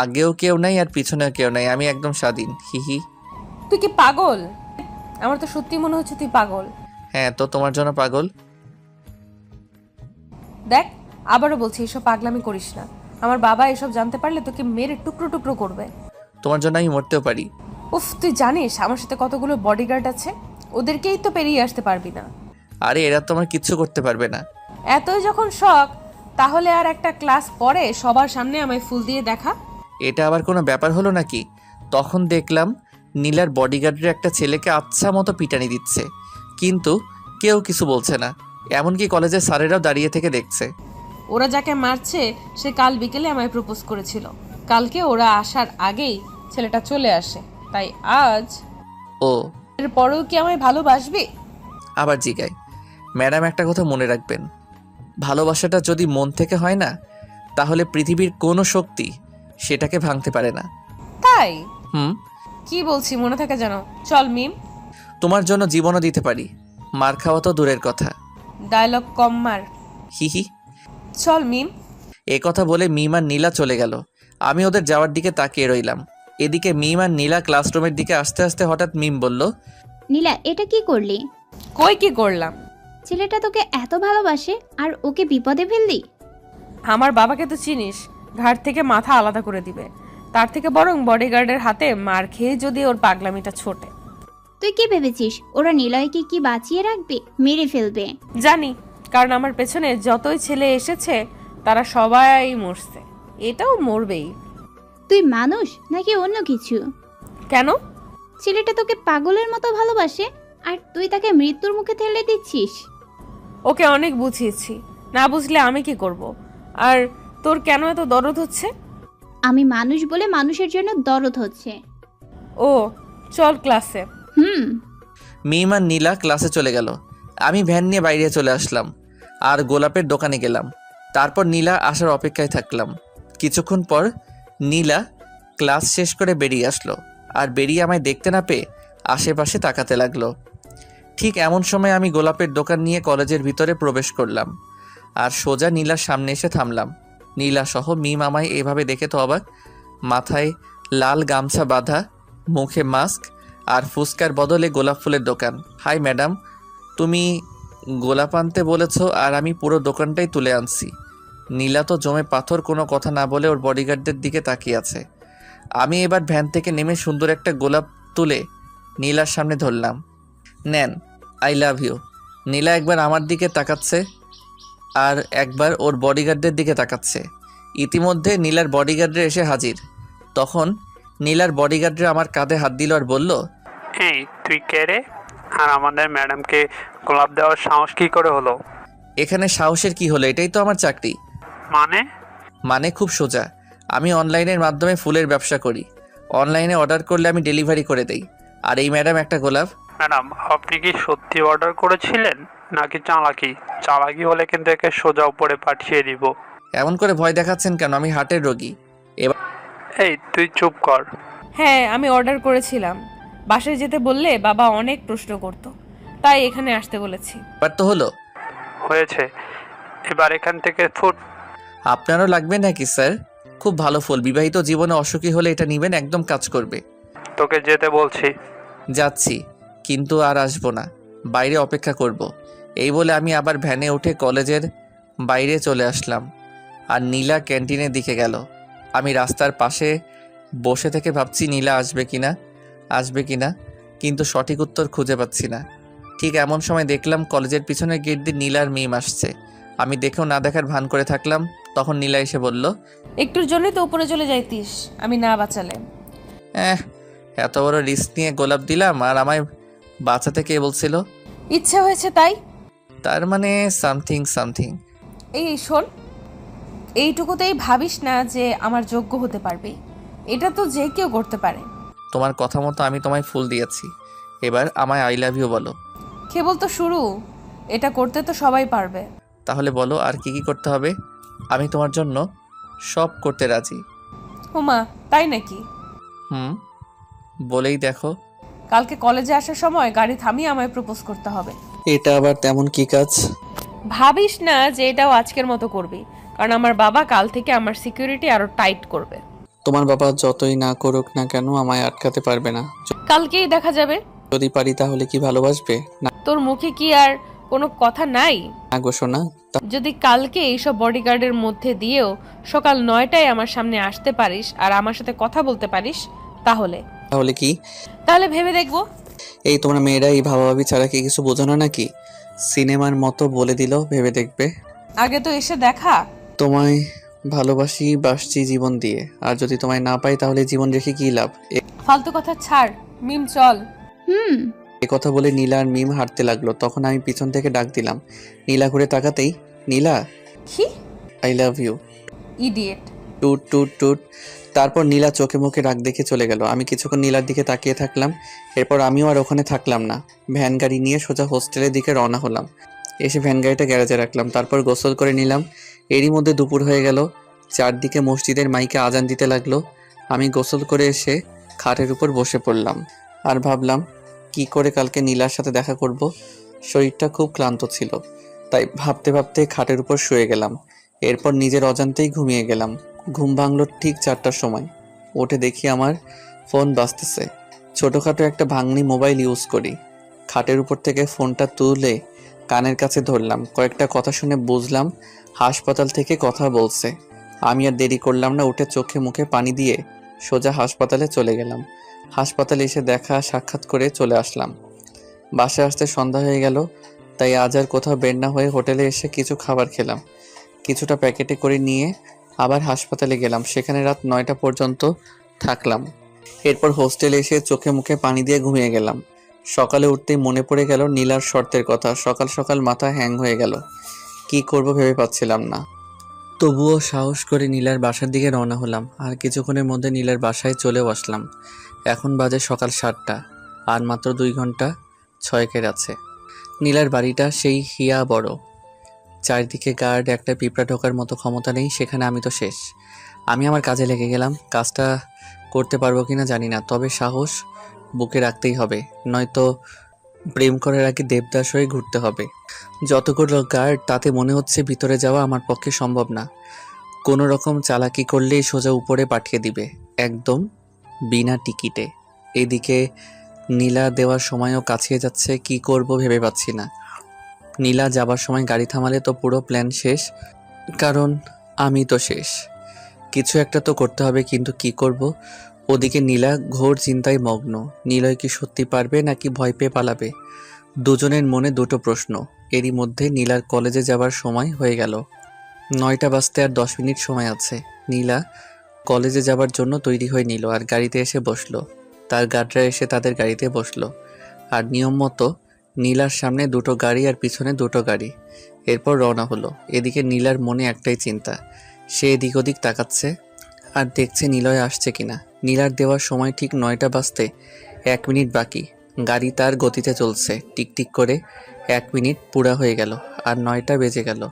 আগেও কেউ নাই আর পিছনেও কেউ নাই, আমি একদম স্বাধীন। হিহি। তুই কি পাগল? আমার তো সত্যি মনে হচ্ছে তুই পাগল। হ্যাঁ তো তোমার জন্য পাগল। দেখ, আবারও বলছি এসব পাগলামি করিস না। আমার বাবা এসব জানতে পারলে তোকে মেরে টুকরো টুকরো করবে। তোমার জন্য আমি মরতেও পারি। উফ, তুই জানিস আমার সাথে কতগুলো বডিগার্ড আছে, ওদেরকেই তো পেরিয়ে আসতে পারবি না। আরে এরা তো আমার কিচ্ছু করতে পারবে না। এতই যখন শখ, তাহলে আর একটা ক্লাস পরে সবার সামনে আমায় ফুল দিয়ে দেখা। এটা আবার কোনো ব্যাপার হলো নাকি? তখন দেখলাম নীলার বডিগার্ডের একটা ছেলেকে আচ্ছা মতো পিটানি দিচ্ছে, কিন্তু কেউ কিছু বলছে না। এমনকি কলেজের স্যারেরাও দাঁড়িয়ে থেকে দেখছে। ওরা যাকে মারছে সে কাল বিকেলে আমায় প্রপোজ করেছিল। কালকে ওরা আসার আগেই ছেলেটা চলে আসে, তাই আজ ও এর পরেও কি আমায় ভালোবাসবে? আবার জিগায়। ম্যাডাম, একটা কথা মনে রাখবেন, ভালোবাসাটা যদি মন থেকে হয় না, তাহলে পৃথিবীর কোনো শক্তি সেটাকে ভাঙতে পারে না। তাই হুম, কি বলছি মনে থাকে জানো? চল মিম। তোমার জন্য জীবনও দিতে পারি, মার খাওয়া তো দূরের কথা। ডায়লগ কম মার। হি হি। চল মিম। এ কথা বলে মিম আর নীলা চলে গেল। আমি ওদের যাওয়ার দিকে তাকিয়ে রইলাম। এদিকে মিম আর নীলা ক্লাসরুমের দিকে আসতে আসতে হঠাৎ মিম বলল, নীলা, এটা কি করলি? কই কি করলাম? ছেলেটা তোকে এত ভালোবাসে আর ওকে বিপদে ফেললি? আমার বাবাকে তো চিনিস, ঘাট থেকে মাথা আলাদা করে দিবে। তার থেকে বরং বডিগার্ডের হাতে মার খেয়ে যদি ওর পাগলামিটা ছোটে। তুই কি ভেবেছিস ওরা নিলয়কে কি বাঁচিয়ে রাখবে? মেরে ফেলবে। জানি, কারণ আমার পেছনে যতই ছেলে এসেছে তারা সবাই মরছে, এটাও মরবেই। তুই মানুষ নাকি অন্য কিছু? কেন? ছেলেটা তোকে পাগলের মতো ভালোবাসে আর তুই তাকে মৃত্যুর মুখে ঠেলে দিচ্ছিস। ওকে অনেক বুঝিয়েছি, না বুঝলে আমি কি করব? আর তোর কেন এত দরদ হচ্ছে? আমি মানুষ বলে মানুষের জন্য দরদ হচ্ছে। ও চল ক্লাসে। মিম আর নীলা ক্লাসে চলে গেল। আমি ভ্যান নিয়ে বাইরে চলে আসলাম আর গোলাপের দোকানে গেলাম। তারপর নীলা আসার অপেক্ষায় থাকলাম। কিছুক্ষণ পর নীলা ক্লাস শেষ করে বেরিয়ে আসলো, আর বেরিয়ে আমায় দেখতে না পেয়ে আশেপাশে তাকাতে লাগলো। ঠিক এমন সময় আমি গোলাপের দোকান নিয়ে কলেজের ভিতরে প্রবেশ করলাম আর সোজা নীলার সামনে এসে থামলাম। নীলা সহ মিম আমায় এভাবে দেখে তো অবাক। মাথায় লাল গামছা বাঁধা, মুখে মাস্ক আর ফুসকার বদলে গোলাপ ফুলের দোকান। হাই ম্যাডাম, তুমি গোলাপ আনতে বলেছ আর আমি পুরো দোকানটাই তুলে আনছি। নীলা তো জমে পাথর, কোনো কথা না বলে ওর বডিগার্ডদের দিকে তাকিয়ে আছে। আমি এবার ভ্যান থেকে নেমে সুন্দর একটা গোলাপ তুলে নীলার সামনে ধরলাম। নেন, আই লাভ ইউ। নীলা একবার আমার দিকে তাকাচ্ছে আর একবার ওর বডিগার্ডদের দিকে তাকাচ্ছে। ইতিমধ্যে নীলার বডিগার্ডরা এসে হাজির। তখন নীলার বডিগার্ডরা আমার কাঁধে হাত দিল আর বলল, এই তুই কে রে? আর আমাদের ম্যাডামকে গোলাপ দেওয়ার সাহস কি করে হলো? এখানে সাহসের কি হলো? এটাই তো আমার চাকরি। মানে খুব সোজা। আমি অনলাইনের মাধ্যমে ফুলের ব্যবসা করি। অনলাইনে অর্ডার করলে আমি ডেলিভারি করে দেই। আর এই ম্যাডাম একটা গোলাপ। ম্যাডাম, আপনি কি সত্যি অর্ডার করেছিলেন নাকি চালাকি? চালাকি হলে কিন্তু একে সোজা উপরে পাঠিয়ে দিব। এমন করে ভয় দেখাচ্ছেন কেন? আমি হার্টের রোগী। এবার এই তুই চুপ কর। হ্যাঁ, আমি অর্ডার করেছিলাম। বাসায় যেতে বললে বাবা অনেক প্রশ্ন করতো, তাই এখানে আসতে বলেছি। তো হলো। হয়েছে, এবার এখান থেকে ফুট। আপনারও লাগবে নাকি স্যার? খুব ভালো ফুল। বিবাহিত জীবনে অসুখী হলে এটা নেবেন, একদম কাজ করবে। তোকে যেতে বলছি। যাচ্ছি, কিন্তু আর আসবো না, বাইরে অপেক্ষা করব। এই বলে আমি আবার ভ্যানে উঠে কলেজের বাইরে চলে আসলাম আর নীলা ক্যান্টিনের দিকে গেল। আমি রাস্তার পাশে বসে থেকে ভাবছি নীলা আসবে কিনা, কিন্তু সঠিক উত্তর খুঁজে পাচ্ছি না। ঠিক এমন সময় দেখলাম কলেজের পিছনের গেট দিয়ে নীলার মিম আসছে। আমি দেখেও না দেখার ভান করে থাকলাম। তখন নীলা এসে বলল, একটুর জন্যই তো উপরে চলে যাইতিস আমি না বাঁচালে। এত বড় রিস্ক নিয়ে গোলাপ দিলাম আর আমায় বাঁচাতে কে বলছিল? ইচ্ছে হয়েছে তাই। তার মানে সামথিং। এই শোন, এইটুকুতেই ভাবিস না যে আমার যোগ্য হতে পারবে। এটা তো যে কেউ করতে পারে। তোমার কথা মতো আমি তোমায় ফুল দিয়েছি, এবার আমায় আই লাভ ইউ বলো। কেবল তো শুরু, এটা করতে তো সবাই পারবে। তাহলে বলো আর কি করতে হবে? আমি তোমার জন্য সব করতে রাজি। হুমা, তাই নাকি? বলেই দেখো। কালকে কলেজে আসার সময় গাড়ি থামিয়ে আমায় প্রপোজ করতে হবে। এটা আবার তেমন কি কাজ? ভাবিস না যে এটাও আজকের মতো করবি, কারণ আমার বাবা কাল থেকে আমার সিকিউরিটি আরো টাইট করবে। তোমার বাবা যতই না করুক না কেন আমায় আটকাতে পারবে না। কালকেই দেখা যাবে। যদি পারি তাহলে কি ভালোবাসবে না? তোর মুখে কি আর কোনো কথা নাই? না গো সোনা। যদি কালকে এইসব বডিগার্ডের মধ্যে দিয়েও সকাল 9টায় আমার সামনে আসতে পারিস আর আমার সাথে কথা বলতে পারিস, তাহলে কি? তাহলে ভেবে দেখবো। এই তোমরা মেয়েরা এই ভাবাভাবি ছাড়া কি কিছু বোঝো না নাকি? সিনেমার মতো বলে দিল ভেবে দেখবে। আগে তো এসে দেখা। তোমায় ভালোবাসি বাসছি জীবন দিয়ে, আর যদি তোমায় না পাই তাহলে জীবন রেখে কী লাভ? ফালতু কথা ছাড়, মিম চল। হুম। এ কথা বলে নীলা আর মিম হাঁটতে লাগলো। তখন আমি পিছন থেকে ডাক দিলাম। নীলা ঘুরে তাকাতেই, নীলা, কি? I love you. Idiot. Toot toot টুট। তারপর নীলা চোখে মুখে রাগ দেখে চলে গেল। আমি কিছুক্ষণ নীলার দিকে তাকিয়ে থাকলাম। এরপর আমিও আর ওখানে থাকলাম না, ভ্যান গাড়ি নিয়ে সোজা হোস্টেলের দিকে রওনা হলাম। এসে ভ্যান গাড়িটা গ্যারেজে রাখলাম, তারপর গোসল করে নিলাম। এরই মধ্যে দুপুর হয়ে গেল। চারদিকে মসজিদের মাইকে আজান দিতে লাগলো। আমি গোসল করে এসে খাটের উপর বসে পড়লাম আর ভাবলাম কি করে কালকে নীলার সাথে দেখা করব। শরীরটা খুব ক্লান্ত ছিল, তাই ভাবতে ভাবতে খাটের উপর শুয়ে গেলাম। এরপর নিজের অজান্তেই ঘুমিয়ে গেলাম। ঘুম ভাঙল ঠিক 4টার সময়। উঠে দেখি আমার ফোন বাজতেছে। ছোটোখাটো একটা ভাঙনি মোবাইল ইউজ করি। খাটের উপর থেকে ফোনটা তুলে কানের কাছে ধরলাম। কয়েকটা কথা শুনে বুঝলাম হাসপাতাল থেকে কথা বলছে। আমি আর দেরি করলাম না, উঠে চোখে মুখে পানি দিয়ে সোজা হাসপাতালে চলে গেলাম। হাসপাতালে এসে দেখা সাক্ষাৎ করে চলে আসলাম। বাসায় আসতে সন্ধ্যা হয়ে গেল, তাই আজ আর কোথাও বের না হয়ে হোটেলে এসে কিছু খাবার খেলাম। কিছুটা প্যাকেটে করে নিয়ে আবার হাসপাতালে গেলাম। সেখানে রাত 9টা পর্যন্ত থাকলাম। এরপর হোস্টেলে এসে চোখে মুখে পানি দিয়ে ঘুমিয়ে গেলাম। সকালে উঠতেই মনে পড়ে গেল নীলার শর্তের কথা। সকাল সকাল মাথা হ্যাং হয়ে গেল, কি করব ভেবে পাচ্ছিলাম না। তবুও সাহস করে নীলার বাসার দিকে রওনা হলাম। আর কিছুক্ষণের মধ্যে নীলার বাসায় চলেও আসলাম। এখন বাজে সকাল 7টা, আর মাত্র 2 ঘন্টা 6 আছে। নীলার বাড়িটা সেই হিয়া বড়, চারদিকে গার্ড, একটা পিঁপড়া ঢোকার মতো ক্ষমতা নেই সেখানে। আমি তো শেষ। আমি আমার কাজে লেগে গেলাম। কাজটা করতে পারবো কিনা জানি না, তবে সাহস বুকে রাখতেই হবে, নয়তো প্রেম করার আগে দেবদাস হয়ে ঘুরতে হবে। যতগুলো গার্ড, তাতে মনে হচ্ছে ভিতরে যাওয়া আমার পক্ষে সম্ভব না। কোনো রকম চালাকি করলেই সোজা উপরে পাঠিয়ে দিবে, একদম বিনা টিকিটে। এদিকে নীলা দেওয়ার সময়ও কাছিয়ে যাচ্ছে, কি করব ভেবে পাচ্ছি না। নীলা যাবার সময় গাড়ি থামালে তো পুরো প্ল্যান শেষ, কারণ আমি তো শেষ। কিছু একটা তো করতে হবে, কিন্তু কি করব? ওদিকে নীলা ঘোর চিন্তায় মগ্ন। নীলয় কি সত্যি পারবে নাকি ভয় পেয়ে পালাবে? দুজনের মনে দুটো প্রশ্ন। এরই মধ্যে নীলার কলেজে যাবার সময় হয়ে গেল। 9টা বাজতে আর 10 মিনিট সময় আছে। নীলা কলেজে যাবার জন্য তৈরি হয়ে নিল আর গাড়িতে এসে বসলো। তার গার্ডরা এসে তাদের গাড়িতে বসলো। আর নিয়ম মতো নীলার সামনে 2টো গাড়ি আর পিছনে 2টো গাড়ি। এরপর রওনা হলো। এদিকে নীলার মনে একটাই চিন্তা, সে এদিক ওদিক তাকাচ্ছে আর দেখছে নিলয় আসছে কিনা। নীলার দেওয়ার সময় ঠিক 9টা বাজতে 1 মিনিট বাকি। গাড়ি তার গতিতে চলছে, টিকটিক করে 1 মিনিট পুরা হয়ে গেল আর 9টা বেজে গেল।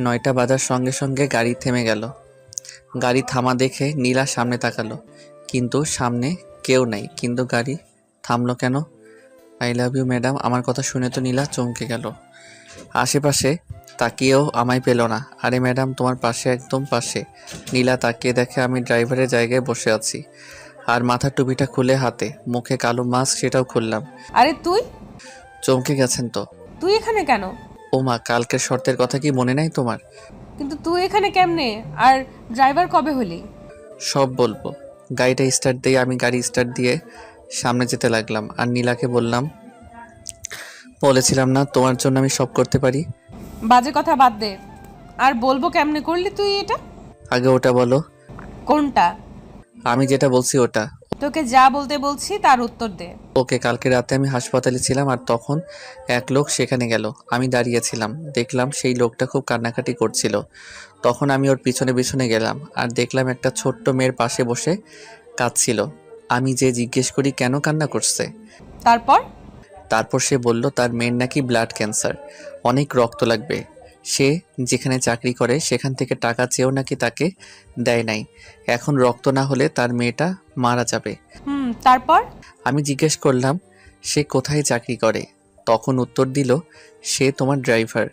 9টা বাজার সঙ্গে সঙ্গে গাড়ি থেমে গেল। গাড়ি থামা দেখে নীলা সামনে তাকালো, কিন্তু সামনে কেউ নাই। কিন্তু গাড়ি থামলো কেন? আই লাভ ইউ ম্যাডাম, আমার কথা শুনে তো নীলা চমকে গেল। আশেপাশে তাকিয়েও আমায় পেল না। আরে ম্যাডাম, তোমার পাশে, একদম পাশে। নীলা তাকিয়ে দেখে আমি ড্রাইভারের জায়গায় বসে আছি, আর মাথার টুপিটা খুলে হাতে, মুখে কালো মাস্ক, সেটাও খুললাম। আরে তুই চমকে গেছেন তো? তুই এখানে কেন? ও মা, কালকের শর্তের কথা কি মনে নাই তোমার? কিন্তু তুই এখানে কেমনে? আর ড্রাইভার কবে হলি? সব বলবো। গাড়িটা স্টার্ট দিয়ে আমি গাড়ি স্টার্ট দিয়ে সামনে যেতে লাগলাম আর নীলাকে বললাম, বলেছিলাম না তোমার জন্য আমি সব করতে পারি? বাজে কথা বাদ দে, আর বলবো কেমনে করলি তুই এটা? আগে ওটা বলো। কোনটা? আমি যেটা বলছি ওটা। তোকে যা বলতে বলছি তার উত্তর দে। ওকে, কালকে রাতে আমি হাসপাতালে ছিলাম আর তখন এক লোক সেখানে গেল। আমি দাঁড়িয়েছিলাম, দেখলাম সেই লোকটা খুব কান্নাকাটি করছিল। তখন আমি ওর পিছনে পিছনে গেলাম আর দেখলাম একটা ছোট্ট মেয়ের পাশে বসে কাঁদছিল। আমি যে জিজ্ঞেস করি কেন কান্না করছে। তারপর সে বলল তার মেয়ের নাকি ব্লাড ক্যান্সার, অনেক রক্ত লাগবে। সে যেখানে চাকরি করে সেখান থেকে টাকা চেয়েও নাকি তাকে দেয় নাই। এখন রক্ত না হলে তার মেয়েটা মারা যাবে। তারপর আমি জিজ্ঞেস করলাম সে কোথায় চাকরি করে। তখন উত্তর দিল সে তোমার ড্রাইভার,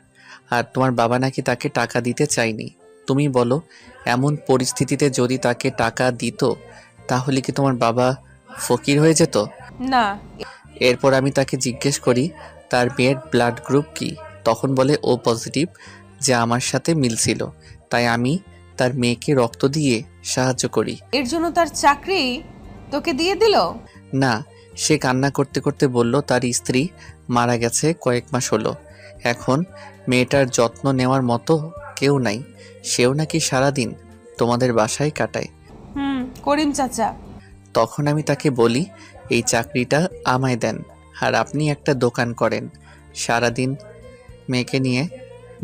আর তোমার বাবা নাকি তাকে টাকা দিতে চায়নি। তুমি বলো, এমন পরিস্থিতিতে যদি তাকে টাকা দিত তাহলে কি তোমার বাবা ফকির হয়ে যেত? না। এরপর আমি তাকে জিজ্ঞেস করি তার মেয়ের ব্লাড গ্রুপ কি। তখন বলে ও পজিটিভ, যা আমার সাথে মিলছিল, তাই আমি তার মেয়েকে রক্ত দিয়ে সাহায্য করি। এর জন্য তার চাকরি তোকে দিয়ে দিল? না, সে কান্না করতে করতে বলল তার স্ত্রী মারা গেছে কয়েক মাস হলো। এখন মেয়েটার যত্ন নেওয়ার মতো কেউ নাই, সেও নাকি সারাদিন তোমাদের বাসায় কাটায়। করিম চাচা। তখন আমি তাকে বলি, এই চাকরিটা আমায় দেন, আর আপনি একটা দোকান করেন, সারাদিন মেয়েকে নিয়ে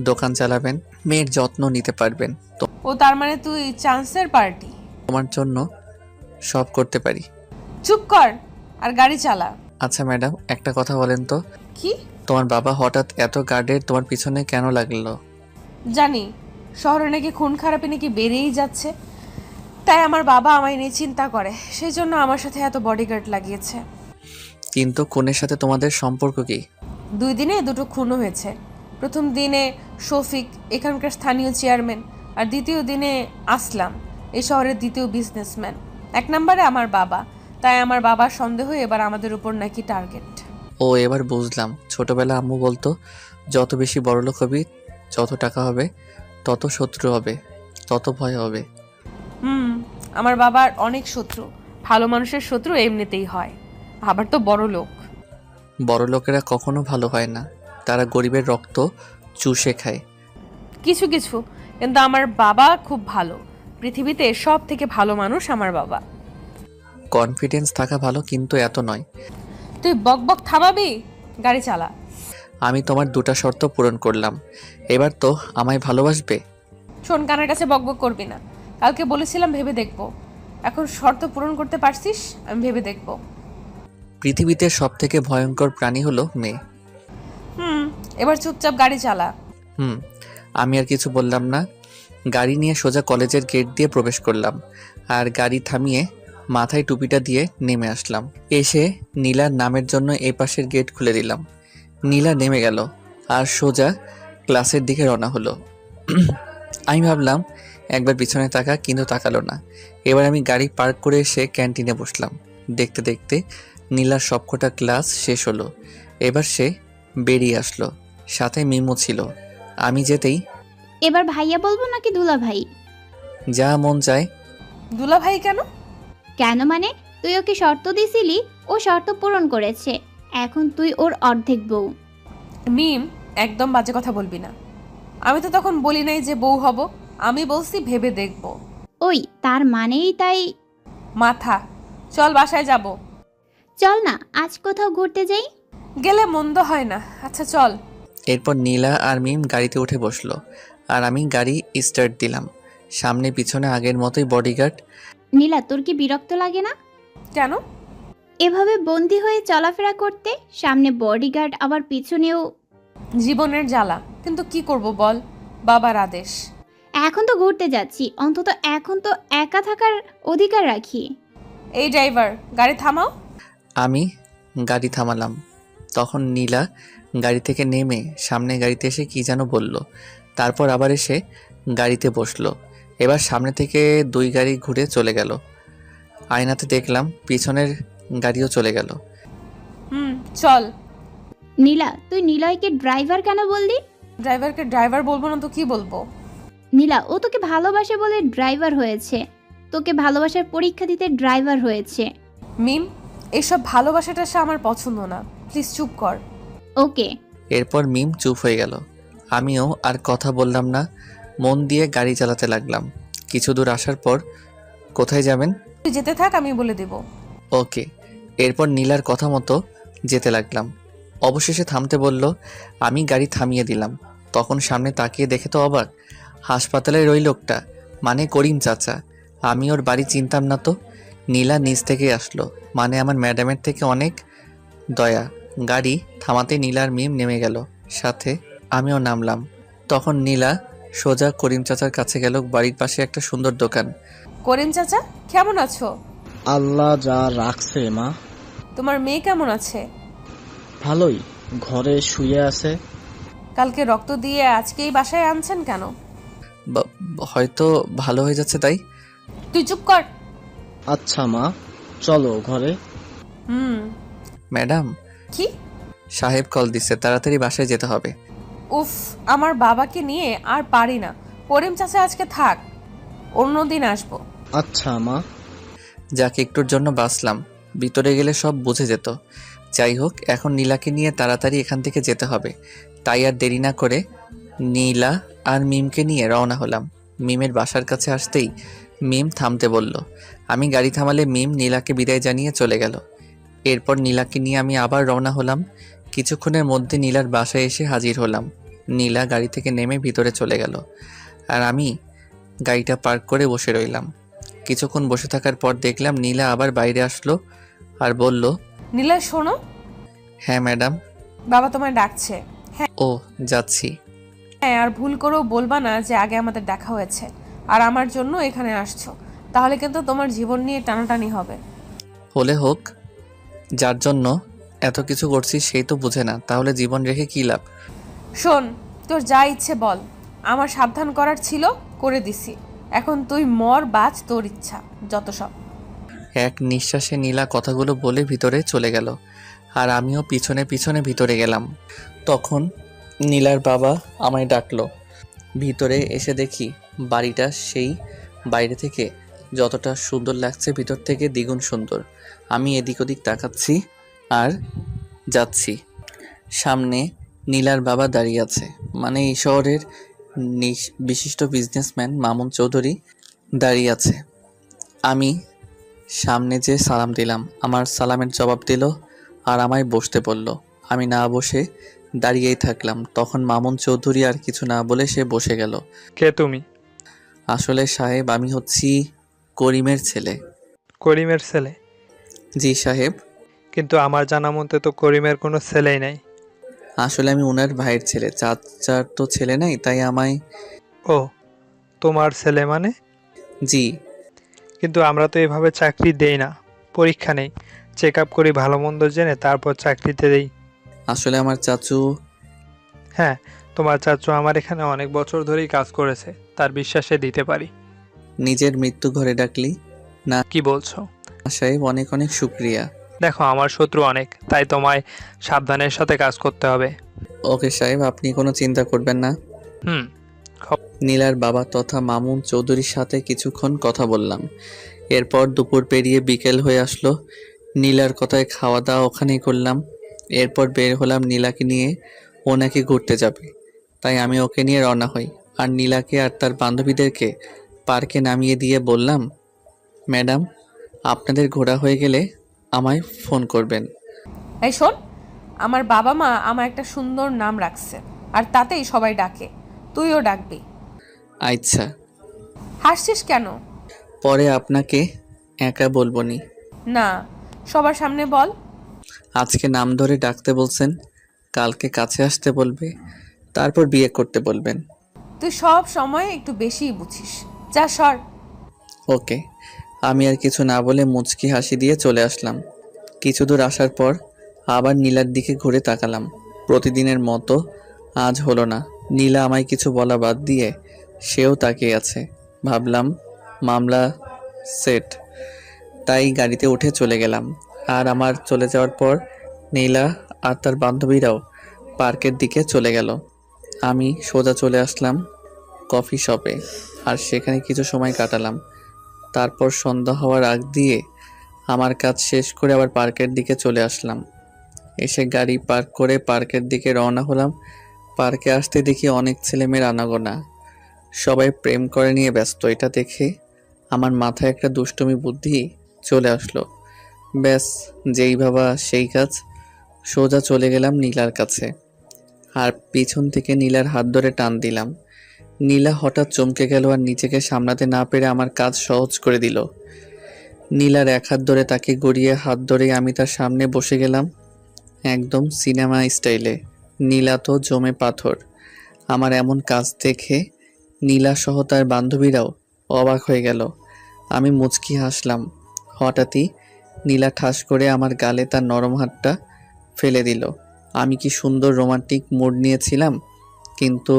দোকান চালাবেন, মেয়ের যত্ন নিতে পারবেন, তো ও তার মানে তুই চান্সের পার্টি? তোমার জন্য সব করতে পারি। চুপ কর আর গাড়ি চালা। আচ্ছা ম্যাডাম, একটা কথা বলেন তো, কি? তোমার বাবা হঠাৎ এত গার্ডের তোমার পিছনে কেন লাগলো? জানি শহরে নাকি খুন খারাপি নাকি বেড়েই যাচ্ছে, তাই আমার বাবা আমায় নিয়ে চিন্তা করে, সেই জন্য আমার সাথে এত বডিগার্ড লাগিয়েছে। কিন্তু খুনের সাথে তোমাদের সম্পর্ক কি? 2 দিনে 2টো খুনও হয়েছে। প্রথম দিনে শফিক, এখানকার স্থানীয় চেয়ারম্যান, আর দ্বিতীয় দিনে আসলাম, এই শহরের দ্বিতীয় বিজনেসম্যান। 1 নম্বরে আমার বাবা, তাই আমার বাবার সন্দেহ এবার আমাদের উপর নাকি টার্গেট। ও, এবার বুঝলাম। ছোটবেলা আম্মু বলতো, যত বেশি বড়লোক হবি, যত টাকা হবে, তত শত্রু হবে, তত ভয় হবে। আমার বাবার অনেক শত্রু। ভালো মানুষের শত্রু এমনিতেই হয়, আবার তো বড় লোক। বড় লোকেরা কখনো ভালো হয় না, তারা গরিবের রক্ত চুষে খায়। কিছু কিছু, কিন্তু আমার বাবা খুব ভালো। পৃথিবীতে সব থেকে ভালো মানুষ আমার বাবা। কনফিডেন্স থাকা ভালো, কিন্তু এত নয়। তুই বক বক থামাবি? গাড়ি চালা। আমি তোমার 2টা শর্ত পূরণ করলাম, এবার তো আমায় ভালোবাসবে। শোন, কানের কাছে বক বক করবি না। কালকে বলেছিলাম ভেবে দেখবো, এখন শর্ত পূরণ করতে পারছিস, আমি ভেবে দেখবো। পৃথিবীতে সব থেকে ভয়ঙ্কর প্রাণী হলো মেয়ে। এবার চুপচাপ গাড়ি চালা। আমি আর কিছু বললাম না, গাড়ি নিয়ে সোজা কলেজের গেট দিয়ে প্রবেশ করলাম, আর গাড়ি থামিয়ে মাথায় টুপিটা দিয়ে নেমে আসলাম। এসে নীলার নামের জন্য এ পাশের গেট খুলে দিলাম। নীলা নেমে গেল আর সোজা ক্লাসের দিকে রওনা হলো। আমি ভাবলাম একবার পিছনে তাকা, কিন্তু তাকালো না। এবার আমি গাড়ি পার্ক করে এসে ক্যান্টিনে বসলাম। দেখতে দেখতে নীলার সবকটা ক্লাস শেষ হলো। এবার সে বেরিয়ে আসলো, সাথে মিমো ছিল। আমি যেতেই, এবার ভাইয়া বলবো নাকি দুলা ভাই? যা মন চায়। দুলা ভাই কেন? কেন মানে, তুই ওকে শর্ত দিছিলি, ও শর্ত পূরণ করেছে, এখন তুই ওর অর্ধেক বউ। মিম, একদম বাজে কথা বলবি না। আমি তো তখন বলি নাই যে বউ হব, আমি বলছি ভেবে দেখবো। ওই তার মানেই তাই। মাথা, চল বাসায় যাব। চল না আজ কোথাও ঘুরতে যাই। গেলে মন্দ হয় না। আচ্ছা চল। এরপর নীলা আর মিম গাড়িতে উঠে বসলো, আর আমি গাড়ি স্টার্ট দিলাম। সামনে পিছনে আগের মতোই বডিগার্ড। নীলা, তোর কি বিরক্ত লাগে না কেন? এভাবে বন্দি হয়ে চলাফেরা করতে? সামনে বডিগার্ড, আবার পিছনেও। জীবনের জ্বালা, কিন্তু কি করব বল, বাবার আদেশ। এখন তো ঘুরতে যাচ্ছি, অন্তত এখন তো একা থাকার অধিকার রাখি। এই ড্রাইভার, গাড়ি থামাও। আমি গাড়ি থামালাম। তখন নীলা গাড়ি থেকে নেমে সামনে গাড়িতে এসে কি যেন বলল, তারপর আবার এসে গাড়িতে বসলো। এবার সামনে থেকে 2 গাড়ি ঘুরে চলে গেল। আয়নাতে দেখলাম পিছনের গাড়িও চলে গেল। চল। নীলা, তুই নিলয়কে ড্রাইভার কেন বললি? ড্রাইভারকে ড্রাইভার বলবো না তো কি বলবো? নীলা, ও তোকে ভালোবাসে বলে ড্রাইভার হয়েছে, তোকে ভালোবাসার পরীক্ষা দিতে ড্রাইভার হয়েছে। মিম, এসব ভালোবাসাটা সে আমার পছন্দ না, প্লিজ চুপ কর। ওকে। এরপর মিম চুপ হয়ে গেল। আমিও আর কথা বললাম না, মন দিয়ে গাড়ি চালাতে লাগলাম। কিছু দূর আসার পর, কোথায় যাবেন? তুই যেতে থাক, আমি বলে দেব। ওকে। এরপর নীলার কথা মতো যেতে লাগলাম। অবশেষে থামতে বলল, আমি গাড়ি থামিয়ে দিলাম। তখন সামনে তাকিয়ে দেখে তো অবাক, হাসপাতালের ওই লোকটা, মানে করিম চাচা। আমি ওর বাড়ি চিনতাম না তো। নীলা নিজ থেকে আসলো, মানে আমার ম্যাডামের থেকে অনেক দয়া। গাড়ি থামাতে নীলা আর মিম নেমে গেল, সাথে আমিও নামলাম। তখন নীলা সোজা করিম চাচার কাছে গেল। বাড়ির পাশে একটা সুন্দর দোকান। করিম চাচা, কেমন আছো? আল্লাহ যা রাখছে মা। তোমার মেয়ে কেমন আছে? ভালোই, ঘরে শুয়ে আছে। কালকে রক্ত দিয়ে আজকেই বাসায় আনছেন কেন? হয়তো ভালো হয়ে যাচ্ছে তাই। তুই চুপ কর। আচ্ছা মা, চলো ঘরে। ম্যাডাম, কি? সাহেব কল দিচ্ছে, তাড়াতাড়ি বাসায় যেতে হবে। উফ, আমার বাবাকে নিয়ে আর পারি না। করিম চাচা আজকে থাক, অন্যদিন আসবো। আচ্ছা মা। যাকে একটুর জন্য বাঁচলাম, ভিতরে গেলে সব বুঝে যেত। যাই হোক, এখন নীলাকে নিয়ে তাড়াতাড়ি এখান থেকে যেতে হবে। তাই আর দেরি না করে নীলা আর মিমকে নিয়ে রওনা হলাম। মিমের বাসার কাছে আসতেই মিম থামতে বলল। আমি গাড়ি থামালে মিম নীলাকে বিদায় জানিয়ে চলে গেল। এরপর নীলাকে নিয়ে আমি আবার রওনা হলাম। কিছুক্ষণের মধ্যে নীলার বাসায় এসে হাজির হলাম। নীলা গাড়ি থেকে নেমে ভিতরে চলে গেল আর আমি গাড়িটা পার্ক করে বসে রইলাম। কিছুক্ষণ বসে থাকার পর দেখলাম নীলা আবার বাইরে আসলো আর বলল, নীলা শোনো, হ্যাঁ ম্যাডাম। বাবা তোমায় ডাকছে। ও, যাচ্ছি। হ্যাঁ, আর ভুল করেও বলবা না যে আগে আমাদের দেখা হয়েছে আর আমার জন্য এখানে আসছো, তাহলে কিন্তু তোমার জীবন নিয়ে টানাটানি হবে। হলে হোক, যার জন্য এত কিছু করছি সেই তো বুঝে না, তাহলে জীবন রেখে কী লাভ? শোন, তোর যা ইচ্ছে বল, আমার সাবধান করার ছিল করে দিছি, এখন তুই মর বাঁচ, তোর ইচ্ছা, যত সব। এক নিঃশ্বাসে নীলা কথাগুলো বলে ভিতরে চলে গেল আর আমিও পিছনে পিছনে ভিতরে গেলাম। তখন নীলার বাবা আমায় ডাকলো। ভিতরে এসে দেখি বাড়িটা সেই বাইরে থেকে যতটা সুন্দর লাগছে ভিতর থেকে দ্বিগুণ সুন্দর। আমি এদিক ওদিক তাকাচ্ছি আর যাচ্ছি। সামনে নীলার বাবা দাঁড়িয়ে আছে, মানে এই শহরের বিশিষ্ট বিজনেসম্যান মামুন চৌধুরী দাঁড়িয়ে আছে। আমি সামনে যে সালাম দিলাম, আমার সালামের জবাব দিল আর আমায় বসতে বলল। আমি না বসে দাঁড়িয়েই থাকলাম। তখন মামুন চৌধুরী আর কিছু না বলে সে বসে গেল। কে তুমি? আসলে সাহেব, আমি হচ্ছি করিমের ছেলে। করিমের ছেলে? জি সাহেব। কিন্তু আমার জানা মতে তো করিমের কোনো ছেলেই নাই। আসলে আমি ওনার ভাইয়ের ছেলে, চাচার তো ছেলে নাই, তাই আমায়। ও, তোমার ছেলে মানে? জি। কিন্তু আমরা তো এভাবে চাকরি দেই না, পরীক্ষা নেই, চেক আপ করি, ভালো মন্দ জেনে তারপর চাকরিতে দেই। আসলে আমার চাচু। হ্যাঁ, তোমার চাচু আমার এখানে অনেক বছর ধরেই কাজ করেছে, তার বিশ্বাসে দিতে পারি। নিজের মৃত্যু ঘরে ডাকলি? না কি বলছো? সাহেব, অনেক অনেক শুক্রিয়া। দেখো, আমার শত্রু অনেক, তাই তোমায় সাবধানের সাথে কাজ করতে হবে। ওকে সাহেব, আপনি কোনো চিন্তা করবেন না। হুম। নীলার বাবা তথা মামুন চৌধুরীর সাথে কিছুক্ষণ কথা বললাম। এরপর দুপুর পেরিয়ে বিকেল হয়ে আসলো। নীলার কথায় খাওয়া দাওয়া ওখানেই করলাম। এরপর বের হলাম নীলাকে নিয়ে। ও নাকি ঘুরতে যাবে, তাই আমি ওকে নিয়ে রওনা হই আর নীলাকে আর তার বান্ধবীদেরকে পার্কে নামিয়ে দিয়ে বললাম, ম্যাডাম, আপনাদের ঘোরা হয়ে গেলে আমায় ফোন করবেন। এই শোন, আমার বাবা মা আমার একটা সুন্দর নাম রাখছে আর তাতেই সবাই ডাকে, তুইও ডাকবি। আচ্ছা। হাসছিস কেন? পরে আপনাকে একা বলবো নি। না, সবার সামনে বল। আজকে নাম ধরে ডাকতে বলছেন, কালকে কাছে আসতে বলবে, তারপর বিয়ে করতে বলবেন। তুই সব সময় একটু বেশিই বুঝিস, যা সর। ওকে। আমি আর কিছু না বলে মুচকি হাসি দিয়ে চলে আসলাম। কিছু দূর আসার পর আবার নীলার দিকে ঘুরে তাকালাম। প্রতিদিনের মতো আজ হলো না। নীলা আমায় কিছু বলা বাদ দিয়ে সেও তাকিয়ে আছে। ভাবলাম মামলা সেট, তাই গাড়িতে উঠে চলে গেলাম। আর আমার চলে যাওয়ার পর নীলা আর তার বান্ধবীরাও পার্কের দিকে চলে গেল। আমি সোজা চলে আসলাম কফি শপে আর সেখানে কিছু সময় কাটালাম। তারপর সন্ধ্যা হওয়ার আগ দিয়ে আমার কাজ শেষ করে আবার পার্কের দিকে চলে আসলাম। এসে গাড়ি পার্ক করে পার্কের দিকে রওনা হলাম। পার্কে আসতে দেখি অনেক ছেলেমেয়ের আনাগোনা, সবাই প্রেম করে নিয়ে ব্যস্ত। এটা দেখে আমার মাথায় একটা দুষ্টুমি বুদ্ধি চলে আসলো। ব্যাস, যেই ভাবা সেই কাজ। সোজা চলে গেলাম নীলার কাছে আর পিছন থেকে নীলার হাত ধরে টান দিলাম। নীলা হঠাৎ চমকে গেল আর নিজেকে সামলাতে না পেরে আমার কাজ সহজ করে দিল। নীলার এক হাত ধরে তাকে গড়িয়ে হাত ধরে আমি তার সামনে বসে গেলাম, একদম সিনেমা স্টাইলে। নীলা তো জমে পাথর। আমার এমন কাজ দেখে নীলা সহ তার বান্ধবীরাও অবাক হয়ে গেল। আমি মুচকি হাসলাম। হঠাৎই নীলা ঠাস করে আমার গালে তার নরম হাতটা ফেলে দিল। আমি কি সুন্দর রোমান্টিক মুড নিয়েছিলাম, কিন্তু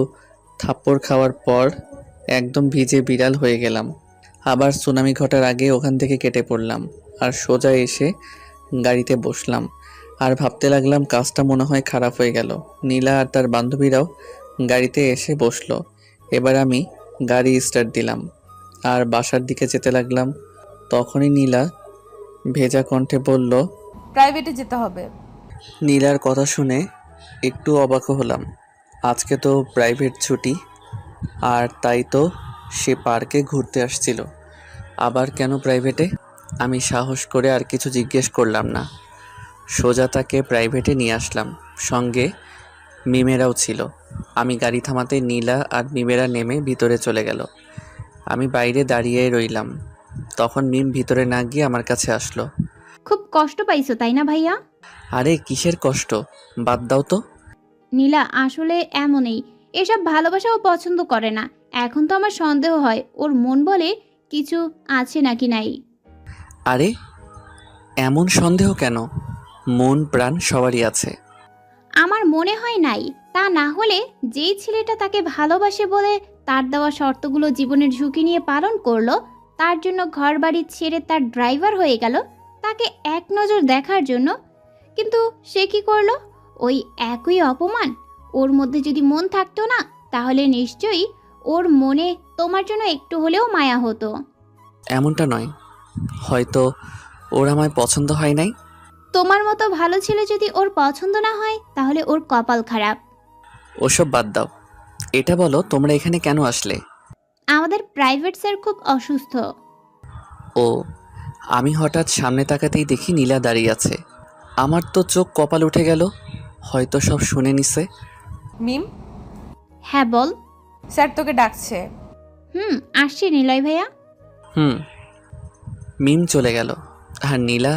থাপ্পড় খাওয়ার পর একদম ভিজে বিড়াল হয়ে গেলাম। আবার সুনামি ঘটার আগে ওখান থেকে কেটে পড়লাম আর সোজা এসে গাড়িতে বসলাম আর ভাবতে লাগলাম কাজটা মনে হয় খারাপ হয়ে গেল। নীলা আর তার বান্ধবীরাও গাড়িতে এসে বসলো। এবার আমি গাড়ি স্টার্ট দিলাম আর বাসার দিকে যেতে লাগলাম। তখনই নীলা ভেজা কণ্ঠে বলল, প্রাইভেটে যেতে হবে। নীলার কথা শুনে একটু অবাক হলাম আজকে তো প্রাইভেট ছুটি, আর তাই তো সে পার্কে ঘুরতে আসছিল। আবার কেন প্রাইভেটে? আমি সাহস করে আর কিছু জিজ্ঞেস করলাম না, সোজা তাকে প্রাইভেটে নিয়ে আসলাম। সঙ্গে মিমেরাও ছিল। আমি গাড়ি থামাতে নীলা আর মিমেরা নেমে ভিতরে চলে গেল। আমি বাইরে দাঁড়িয়ে রইলাম। তখন মিম ভিতরে না গিয়ে আমার কাছে আসলো। খুব কষ্ট পাইছো তাই না ভাইয়া? আরে কিসের কষ্ট, বাদ দাও তো। নীলা আসলে এমনই, এসব ভালোবাসাও পছন্দ করে না। এখন তো আমার সন্দেহ হয় ওর মন বলে কিছু আছে নাকি নাই। আরে এমন সন্দেহ কেন? মন প্রাণ সবারই আছে। আমার মনে হয় নাই। তা না হলে যেই ছেলেটা তাকে ভালোবাসে বলে তার দেওয়া শর্তগুলো জীবনের ঝুঁকি নিয়ে পালন করলো, তার জন্য ঘর বাড়ি ছেড়ে তার ড্রাইভার হয়ে গেল তাকে এক নজর দেখার জন্য, কিন্তু সে কি করলো? ওই একই অপমান। ওর মধ্যে যদি মন থাকতো না, তাহলে নিশ্চয়ই ওর মনে তোমার জন্য একটু হলেও মায়া হতো। এমনটা নয়, হয়তো ওর আমায় পছন্দ হয় নাই। তোমার মতো ভালো ছেলে যদি ওর পছন্দ না হয়, তাহলে ওর কপাল খারাপ। ওসব বাদ দাও, এটা বলো তোমরা এখানে কেন আসলে? আমাদের প্রাইভেট স্যার খুব অসুস্থ। ও, আমি হঠাৎ সামনে তাকাতেই দেখি নীলা দাঁড়িয়ে আছে। আমার তো চোখ কপাল উঠে গেল, হয়তো সব শুনে নিছে। মিম, হ্যাঁ বল। স্যার তোকে ডাকছে। আসছি নিলয় ভাইয়া। হুম। মিম চলে গেল আর নীলা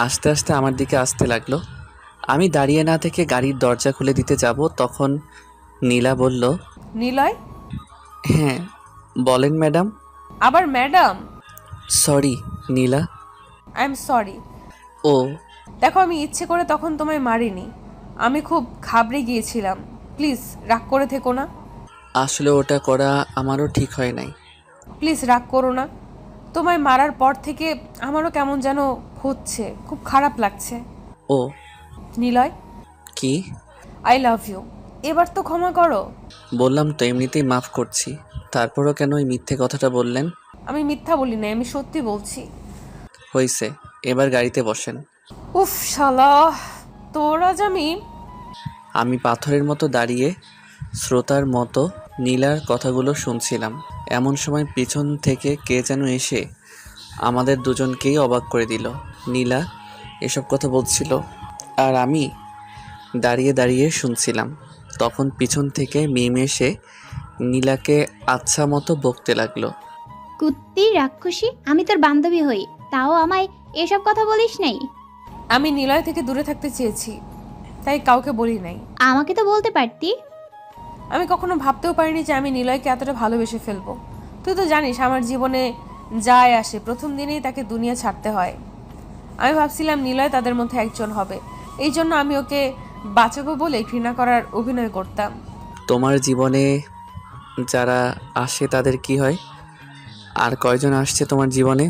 আস্তে আস্তে আমার দিকে আসতে লাগলো। আমি দাঁড়িয়ে না থেকে গাড়ির দরজা খুলে দিতে যাব, তখন নীলা বলল, নিলয়? হ্যাঁ বলেন ম্যাডাম। আবার madam? Sorry Nila. I am sorry. ও, দেখো, আমি ইচ্ছে করে তখন তোমায় মারিনি। আমি খুব ঘাবড়ে গিয়েছিলাম। প্লিজ রাগ করে থেকো না। আসলে ওটা করা আমারও ঠিক হয় নাই। প্লিজ রাগ করো না। তোমায় মারার পর থেকে আমারও কেমন যেন হচ্ছে, খুব খারাপ লাগছে। ও নিলয়, কি? I love you. এবার তো ক্ষমা করো। বললাম তো এমনিতেই মাফ করছি, তারপরও কেন ওই মিথ্যে কথাটা বললেন? আমি মিথ্যা বলি না, আমি সত্যি বলছি। হইছে, এবার গাড়িতে বসেন। উফ শালা, তোর আজ আমি পাথরের মতো দাঁড়িয়ে শ্রোতার মতো নীলার কথাগুলো শুনছিলাম। এমন সময় পিছন থেকে কে যেন এসে আমাদের দুজনকেই অবাক করে দিল। নীলা এসব কথা বলছিল আর আমি দাঁড়িয়ে দাঁড়িয়ে শুনছিলাম। তখন পিছন থেকে মিম এসে নীলাকে আচ্ছা মতো বকতে লাগলো। কুত্তি রাক্ষসী, আমি তোর বান্ধবী হই, তাও আমায় এসব কথা বলিস নাই। আমি নিলয় থেকে দূরে থাকতে চেয়েছি, তাই কাউকে বলি নাই। আমাকে তো বলতে পারতি। আমি কখনো ভাবতেও পারিনি যে আমি নিলয়কে এতটা ভালোবেসে ফেলবো। তুই তো জানিস আমার জীবনে যায় আসে প্রথম দিনেই তাকে দুনিয়া ছাড়তে হয়। আমি ভাবছিলাম নিলয় তাদের মধ্যে একজন হবে, এই জন্য আমি ওকে বাঁচাবো বলে ঘৃণা করার অভিনয় করতাম। তোমার জীবনে যারা আসে তাদের কি হয়? আর কয়জন আসছে তোমার জীবনে?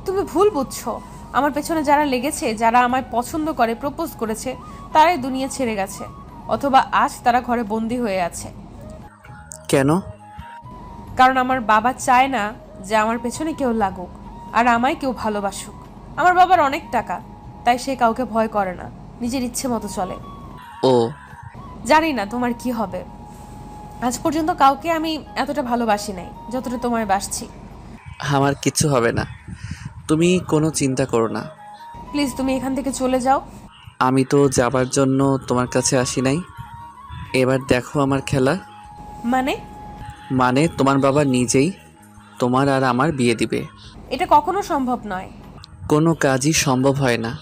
তুমি ভুল বুঝছো। আমার পেছনে যারা লেগেছে, যারা আমায় পছন্দ করে, প্রপোজ করেছে, তারাই দুনিয়া ছেড়ে গেছে, অথবা আজ তারা ঘরে বন্দি হয়ে আছে। কেন? কারণ আমার বাবা চায় না যে আমার পেছনে কেউ লাগুক আর আমায় কেউ ভালোবাসুক। আমার বাবার অনেক টাকা, তাই সে কাউকে ভয় করে না, নিজের ইচ্ছে মতো চলে। ও, জানি না তোমার কি হবে। আজ পর্যন্ত কাউকে আমি এতটা ভালোবাসি নাই যতটা তোমায় বাসছি। আমার কিচ্ছু হবে না, তুমি কোনো চিন্তা করো না। প্লিজ তুমি এখান থেকে চলে যাও। আমি তো যাবার জন্য তোমার কাছে আসি নাই। এবার দেখো আমার খেলা। মানে তোমার বাবা নিজেই তোমার আর আমার বিয়ে দিবে। এটা কখনো সম্ভব নয়। কোনো কাজই সম্ভব হয় না,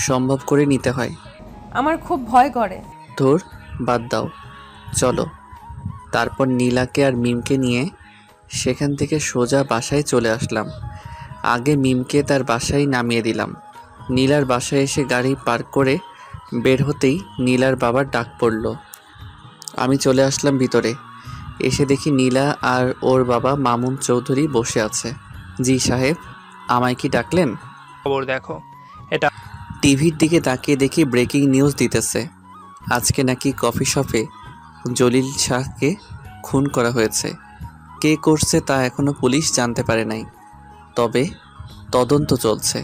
সম্ভব করে নিতে হয়। আমার খুব ভয় করে। ধুর, বাদ দাও, চলো। তারপর নীলাকে আর মিমকে নিয়ে সেখান থেকে সোজা বাসায় চলে আসলাম। আগে মিমকে তার বাসায় নামিয়ে দিলাম। নীলার বাসায় এসে গাড়ি পার্ক করে বের হতেই নীলার বাবার ডাক পড়ল। আমি চলে আসলাম ভিতরে। এসে দেখি নীলা আর ওর বাবা মামুন চৌধুরী বসে আছে। জি সাহেব, আমায় কি ডাকলেন? খবর দেখো, এটা টিভির দিকে তাকিয়ে দেখি ব্রেকিং নিউজ দিতেছে। আজকে নাকি কফি শপে জলিল শাহকে খুন করা হয়েছে। কে করছে তা এখনও পুলিশ জানতে পারে নাই, তবে তদন্ত চলছে।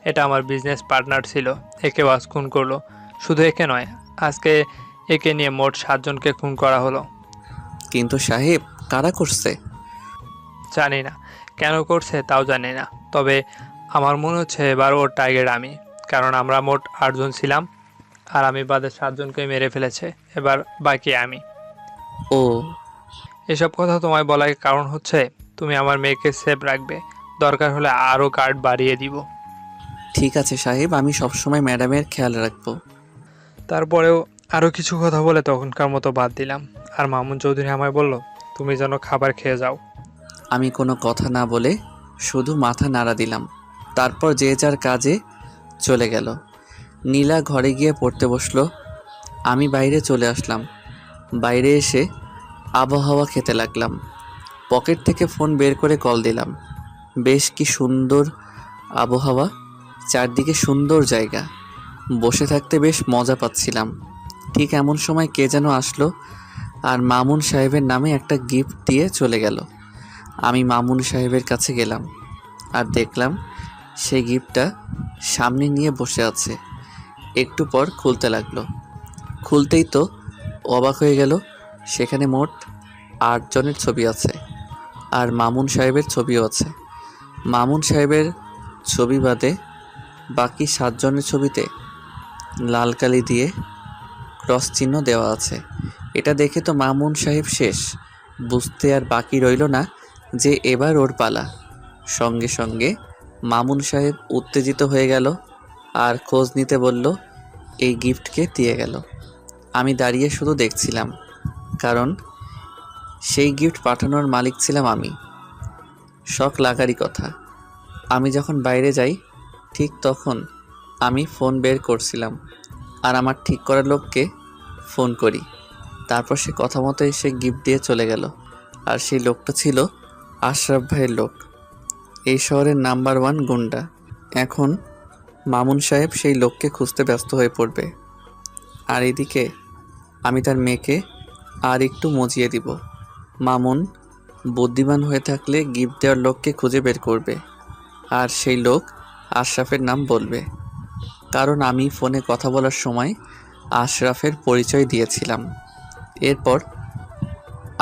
এটা আমার বিজনেস পার্টনার ছিল, একে খুন করলো। শুধু একে নয়, আজকে একে নিয়ে মোট 7 জনকে খুন করা হলো। কিন্তু সাহেব, কারা করছে? জানি না কেন করছে তাও জানি না, তবে আমার মনে হচ্ছে এবার ওর টার্গেট আমি, কারণ আমরা মোট 8 জন ছিলাম আর আমি বাদে 7 জনকে মেরে ফেলেছে, এবার বাকি আমি। ও, এসব কথা তোমায় বলার কারণ হচ্ছে তুমি আমার মেয়েকে সেফ রাখবে, দরকার হলে আরও গার্ড বাড়িয়ে দিব। ঠিক আছে সাহেব, আমি সবসময় ম্যাডামের খেয়াল রাখবো। তারপরেও আরও কিছু কথা বলে তখনকার মতো বাদ দিলাম, আর মামুন চৌধুরী আমায় বলল, তুমি যেন খাবার খেয়ে যাও। আমি কোনো কথা না বলে শুধু মাথা নাড়া দিলাম। তারপর যে যার কাজে চলে গেল। নীলা ঘরে গিয়ে পড়তে বসলো। আমি বাইরে চলে আসলাম। বাইরে এসে আবহাওয়া খেতে লাগলাম। পকেট থেকে ফোন বের করে কল দিলাম। বেশ কি সুন্দর আবহাওয়া, চারদিকে সুন্দর জায়গা, বসে থাকতে বেশ মজা পাচ্ছিলাম। ঠিক এমন সময় কে যেন আসলো আর মামুন সাহেবের নামে একটা গিফট দিয়ে চলে গেল। আমি মামুন সাহেবের কাছে গেলাম আর দেখলাম সেই গিফটটা সামনে নিয়ে বসে আছে। একটু পর খুলতে লাগলো। খুলতেই তো অবাক হয়ে গেল, সেখানে মোট 8 জনের ছবি আছে আর মামুন সাহেবের ছবিও আছে। মামুন সাহেবের ছবি বাদে বাকি 7 জনের ছবিতে লাল কালি দিয়ে ক্রস চিহ্ন দেওয়া আছে। এটা দেখে তো মামুন সাহেব শেষ। বুঝতে আর বাকি রইল না যে এবার ওর পালা। সঙ্গে সঙ্গে মামুন সাহেব উত্তেজিত হয়ে গেল আর খোঁজ নিতে বলল, এই গিফটকে দিয়ে গেল। আমি দাঁড়িয়ে শুধু দেখছিলাম, কারণ সেই গিফট পাঠানোর মালিক ছিলাম আমি। শখ লাগারই কথা। আমি যখন বাইরে যাই ঠিক তখন আমি ফোন বের করছিলাম আর আমার ঠিক করার লোককে ফোন করি। তারপর সে কথা মতো এসে গিফট দিয়ে চলে গেল। আর সেই লোকটা ছিল আশরাফ ভাইয়ের লোক, এই শহরের নাম্বার 1 গুন্ডা। এখন মামুন সাহেব সেই লোককে খুঁজতে ব্যস্ত হয়ে পড়বে, আর এদিকে আমি তার মেয়েকে আর একটু মজিয়ে দিব। মামুন বুদ্ধিমান হয়ে থাকলে গিফট দেওয়ার লোককে খুঁজে বের করবে, আর সেই লোক আশরাফের নাম বলবে, কারণ আমি ফোনে কথা বলার সময় আশরাফের পরিচয় দিয়েছিলাম। এরপর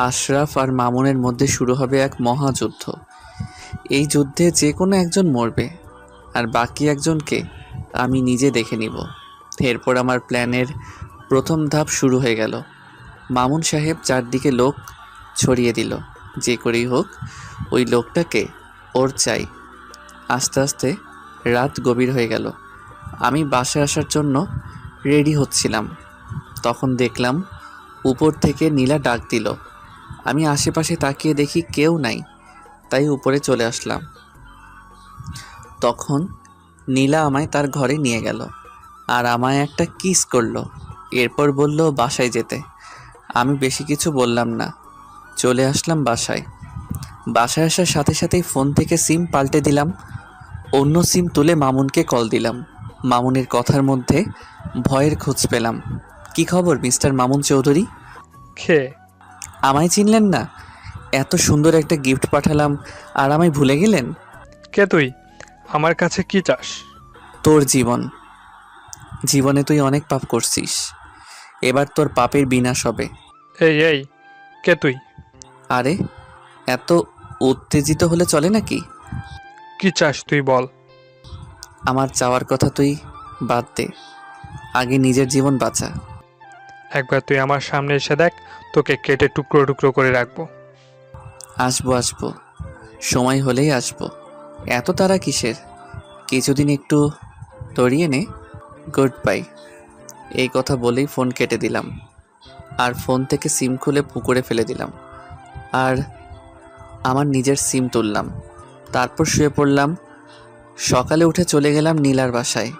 আশরাফ আর মামুনের মধ্যে শুরু হবে এক মহাযুদ্ধ। এই যুদ্ধে যে কোনো একজন মরবে আর বাকি একজনকে আমি নিজে দেখে নিব। এরপর আমার প্ল্যানের প্রথম ধাপ শুরু হয়ে গেল। মামুন সাহেব চারদিকে লোক ছড়িয়ে দিল, যে করেই হোক ওই লোকটাকে ওর চাই। আস্তে আস্তে রাত গভীর হয়ে গেল। আমি বাসায় আসার জন্য রেডি হচ্ছিলাম, তখন দেখলাম উপর থেকে নীলা ডাক দিল। আমি আশেপাশে তাকিয়ে দেখি কেউ নাই, তাই উপরে চলে আসলাম। তখন নীলা আমায় তার ঘরে নিয়ে গেল আর আমায় একটা কিস করলো। এরপর বলল বাসায় যেতে। আমি বেশি কিছু বললাম না, চলে আসলাম বাসায়। বাসায় আসার সাথে সাথেই ফোন থেকে সিম পাল্টে দিলাম। অন্য সিম তুলে মামুনকে কল দিলাম। মামুনের কথার মধ্যে ভয়ের খোঁজ পেলাম। কি খবর মিস্টার মামুন চৌধুরী? খে আমায় চিনলেন না? এত সুন্দর একটা গিফট পাঠালাম আর আমায় ভুলে গেলেন? কে তুই? আমার কাছে কি চাস? তোর জীবন। জীবনে তুই অনেক পাপ করছিস, এবার তোর পাপের বিনাশ হবে। এই কে তুই? আরে এত উত্তেজিত হলে চলে নাকি? কি চাস তুই বল। আমার চাওয়ার কথা তুই বাদ দে, আগে নিজের জীবন বাঁচা। একবার তুই আমার সামনে এসে দেখ, তোকে কেটে টুকরো টুকরো করে রাখবো। আসবো আসবো, সময় হলেই আসবো। এত তাড়া কিসের? কিছুদিন একটু তরিয়ে নে। Good bye. এই কথা বলেই ফোন কেটে দিলাম আর ফোন থেকে সিম খুলে পুকুরে ফেলে দিলাম আর আমার নিজের সিম তুললাম। তারপর শুয়ে পড়লাম। সকালে উঠে চলে গেলাম নীলার বাসায়।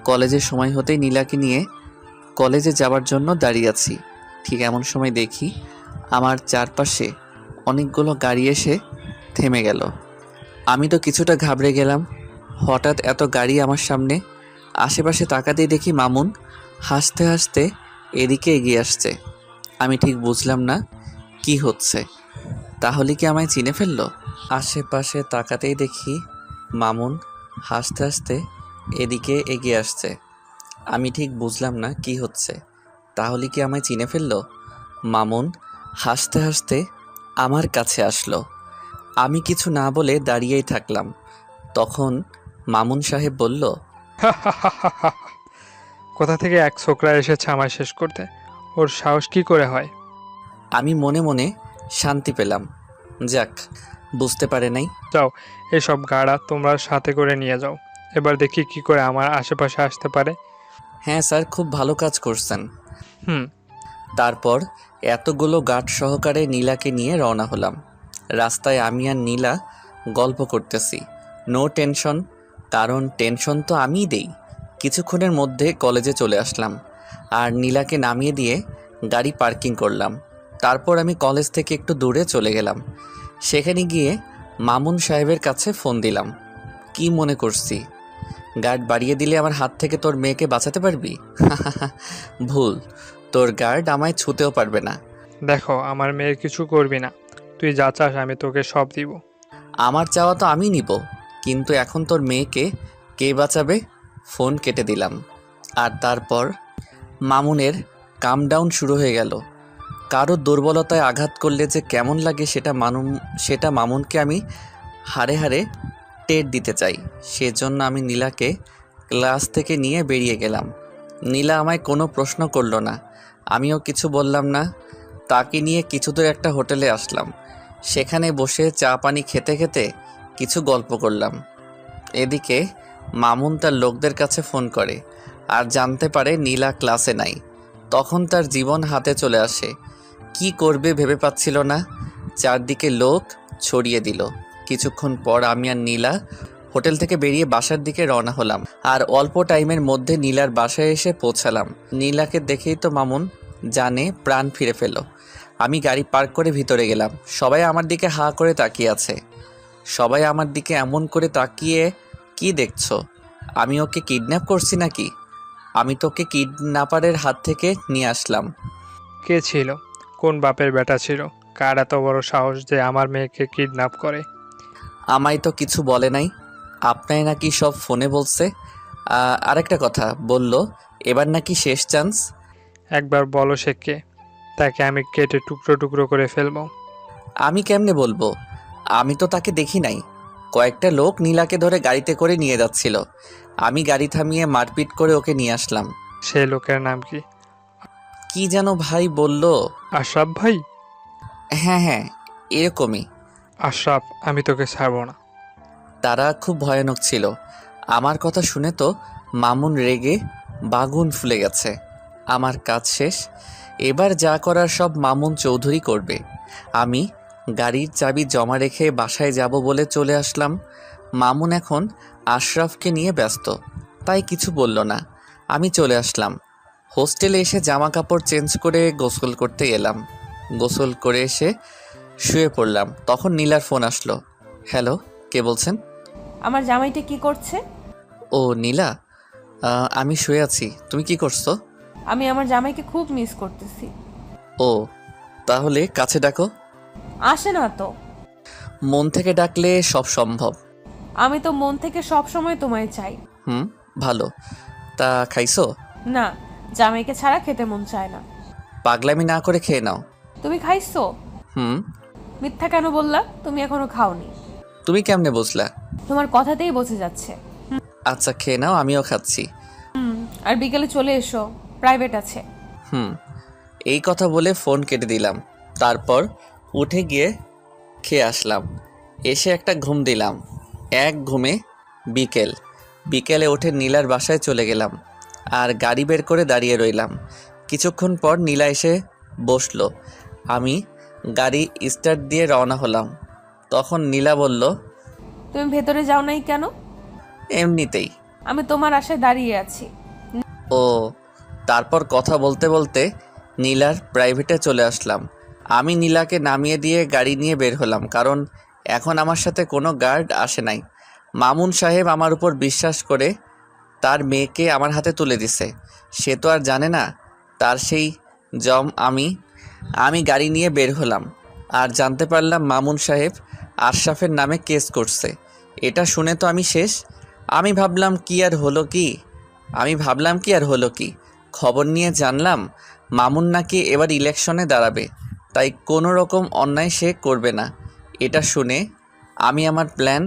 কলেজের সময় হতেই নীলাকে নিয়ে কলেজে যাওয়ার জন্য দাঁড়িয়ে আছি। ঠিক এমন সময় দেখি আমার চারপাশে অনেকগুলো গাড়ি এসে থেমে গেল। আমি তো কিছুটা ঘাবড়ে গেলাম। হঠাৎ এত গাড়ি আমার সামনে। আশেপাশে তাকাতেই দেখি মামুন হাসতে হাসতে এদিকে এগিয়ে আসছে। আমি ঠিক বুঝলাম না কি হচ্ছে। তাহলে কি আমায় চিনে ফেললো? আশেপাশে তাকাতেই দেখি মামুন হাসতে হাসতে এদিকে এগিয়ে আসছে। আমি ঠিক বুঝলাম না কি হচ্ছে। তাহলে কি আমায় চিনে ফেললো? মামুন হাসতে হাসতে আমার কাছে আসলো। আমি কিছু না বলে দাঁড়িয়েই থাকলাম। তখন মামুন সাহেব বলল, কোথা থেকে এক ছোকরা এসেছে আমায় শেষ করতে? ওর সাহস কি করে হয়? আমি মনে মনে শান্তি পেলাম। যাক, বুঝতে পারে নাই। যাও, এসব গাড়া তোমরা সাথে করে নিয়ে যাও। এবার দেখি কি করে আমার আশেপাশে আসতে পারে। হ্যাঁ স্যার, খুব ভালো কাজ করছেন। হুম। তারপর এতগুলো গার্ড সহকারে নীলাকে নিয়ে রওনা হলাম। রাস্তায় আমি আর নীলা গল্প করতেছি। নো টেনশন, কারণ টেনশন তো আমিই দেই। কিছুক্ষণের মধ্যে কলেজে চলে আসলাম আর নীলাকে নামিয়ে দিয়ে গাড়ি পার্কিং করলাম। তারপর আমি কলেজ থেকে একটু দূরে চলে গেলাম। সেখানে গিয়ে মামুন সাহেবের কাছে ফোন দিলাম। কি মনে করছি গার্ড বাড়িয়ে দিলে আমার হাত থেকে তোর মেয়েকে বাঁচাতে পারবি? ভুল, তোর গার্ড আমায় ছুঁতেও পারবে না। দেখো, আমার মেয়ের কিছু করবি না। তুই যা চাস আমি তোকে সব দিব। আমার চাওয়া তো আমি নিব, কিন্তু এখন তোর মেয়েকে কে বাঁচাবে? ফোন কেটে দিলাম। আর তারপর মামুনের কাম ডাউন শুরু হয়ে গেল। কারো দুর্বলতায় আঘাত করলে যে কেমন লাগে সেটা মামুনকে আমি হাড়ে হাড়ে টের দিতে চাই। সেজন্য আমি নীলাকে ক্লাস থেকে নিয়ে বেরিয়ে গেলাম। নীলা আমায় কোনো প্রশ্ন করলো না, আমিও কিছু বললাম না। তাকে নিয়ে কিছু দূর একটা হোটেলে আসলাম। সেখানে বসে চা পানি খেতে খেতে কিছু গল্প করলাম। এদিকে মামুন তার লোকদের কাছে ফোন করে আর জানতে পারে নীলা ক্লাসে নাই। তখন তার জীবন হাতে চলে আসে। কি করবে ভেবে পাচ্ছিল না। চারদিকে লোক ছড়িয়ে দিল। কিছুক্ষণ পর আমি আর নীলা হোটেল থেকে বেরিয়ে বাসার দিকে রওনা হলাম। আর অল্প টাইমের মধ্যে নীলার বাসায় এসে পৌঁছালাম। নীলাকে দেখেই তো মামুন জানে প্রাণ ফিরে পেল। আমি গাড়ি পার্ক করে ভিতরে গেলাম। সবাই আমার দিকে হাঁ করে তাকিয়ে আছে। সবাই আমার দিকে এমন করে তাকিয়ে, কি দেখছো? আমি ওকে কিডন্যাপ করছি নাকি? আমি তোকে কিডন্যাপারের হাত থেকে নিয়ে আসলাম। কে ছিল? কোন বাপের বেটা ছিল? কার এত বড় সাহস যে আমার মেয়েকে কিডন্যাপ করে? আমায় তো কিছু বলে নাই। আপনাই নাকি সব ফোনে বলছে। আরেকটা কথা বলল, এবার নাকি শেষ চান্স। একবার বলো সে কে, তাকে আমি কেটে টুকরো টুকরো করে ফেলবো। আমি কেমনে বলবো? আমি তো তাকে দেখি নাই। কয়েকটা লোক নীলাকে ধরে গাড়িতে করে নিয়ে যাচ্ছিল। আমি গাড়ি থামিয়ে মারপিট করে ওকে নিয়ে আসলাম। সেই লোকের নাম কি? কি যেন ভাই বলল। আশরাফ ভাই? হ্যাঁ হ্যাঁ, এরকমই। আশরাফ, আমি তোকে ছাড়বো না। তারা খুব ভয়ানক ছিল। আমার কথা শুনে তো মামুন রেগে বাগুন ফুলে গেছে। আমার কাজ শেষ। এবার যা করার সব মামুন চৌধুরী করবে। আমি গাড়ির চাবি জমা রেখে বাসায় যাব বলে চলে আসলাম। মামুন এখন আশরাফকে নিয়ে ব্যস্ত, তাই কিছু বলল না। আমি চলে আসলাম। হোস্টেলে এসে জামা কাপড় চেঞ্জ করে গোসল করতে এলাম। গোসল করে এসে শুয়ে পড়লাম। তখন নীলার ফোন আসলো। হ্যালো, কে বলছেন? আমার জামাইটা কি করছে? ও নীলা, আমি শুয়ে আছি। তুমি কি করছো? আমি আমার জামাইকে খুব মিস করতেছি। ও, তাহলে কাছে ডাকো। আসে না তো। মন থেকে ডাকলে সব সম্ভব। আমি তো মন থেকে সব সময় তোমায় চাই। ভালো। তা খাইছো? না, জামাইকে ছাড়া খেতে মন চায় না। পাগলামি না করে খেয়ে নাও। তুমি খাইছো? হুম। মিথ্যা কেন বললা? তুমি এখনো খাওনি। তুমি কেমনে বুঝলা? তোমার কথাতেই বোঝা যাচ্ছে। আচ্ছা খেয়ে নাও, আমিও খাচ্ছি। আর বিকেলে চলে এসো, প্রাইভেট আছে। এই কথা বলে ফোন কেটে দিলাম। তারপর উঠে গিয়ে খেয়ে আসলাম। এসে একটা ঘুম দিলাম। এক ঘুমে বিকেলে উঠে নীলার বাসায় চলে গেলাম আর গাড়ি বের করে দাঁড়িয়ে রইলাম। কিছুক্ষণ পর নীলা এসে বসলো। আমি গাড়ি স্টার্ট দিয়ে রওনা হলাম। তখন নীলা বলল, তুমি ভেতরে যাও নাই কেন? এমনিতেই। আমি তোমার আশায় দাঁড়িয়ে আছি। ও। তারপর কথা বলতে বলতে নীলার প্রাইভেটে চলে আসলাম। আমি নীলাকে নামিয়ে দিয়ে গাড়ি নিয়ে বের হলাম, কারণ এখন আমার সাথে কোনো গার্ড আসে নাই। মামুন সাহেব আমার উপর বিশ্বাস করে তার মেয়েকে আমার হাতে তুলে দিছে। সে তো আর জানে না তার সেই জম। আমি গাড়ি নিয়ে বের হলাম আর জানতে পারলাম মামুন সাহেব আশরাফের নামে কেস করছে। এটা শুনে তো আমি শেষ। আমি ভাবলাম কি আর হলো কি। খবর নিয়ে জানলাম মামুন নাকি এবার ইলেকশনে দাঁড়াবে, তাই কোনো রকম অন্যায় সে করবে না। এটা শুনে আমি আমার প্ল্যান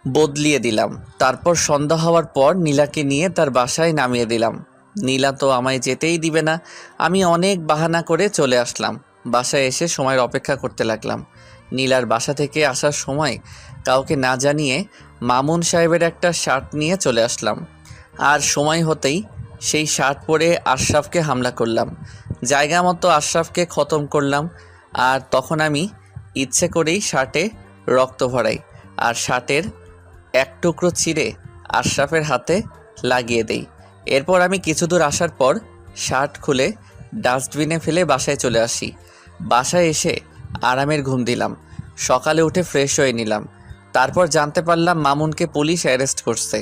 বদলিয়ে দিলাম। তারপর সন্ধ্যা হওয়ার পর নীলাকে নিয়ে তার বাসায় নামিয়ে দিলাম। নীলা তো আমায় যেতেই দিবে না। আমি অনেক বাহানা করে চলে আসলাম। বাসায় এসে সময়ের অপেক্ষা করতে লাগলাম। নীলার বাসা থেকে আসার সময় কাউকে না জানিয়ে মামুন সাহেবের একটা শার্ট নিয়ে চলে আসলাম। আর সময় হতেই সেই শার্ট পরে আশরাফকে হামলা করলাম। জায়গা মতো আশরাফকে খতম করলাম। আর তখন আমি ইচ্ছে করেই শার্টে রক্ত ভরাই আর শার্টের এক টুকরো ছিঁড়ে আশরাফের হাতে লাগিয়ে দেই। এরপর আমি কিছু দূর আসার পর শার্ট খুলে ডাস্টবিনে ফেলে বাসায় চলে আসি। বাসায় এসে আরামের ঘুম দিলাম। সকালে উঠে ফ্রেশ হয়ে নিলাম। তারপর জানতে পারলাম মামুনকে পুলিশ অ্যারেস্ট করছে।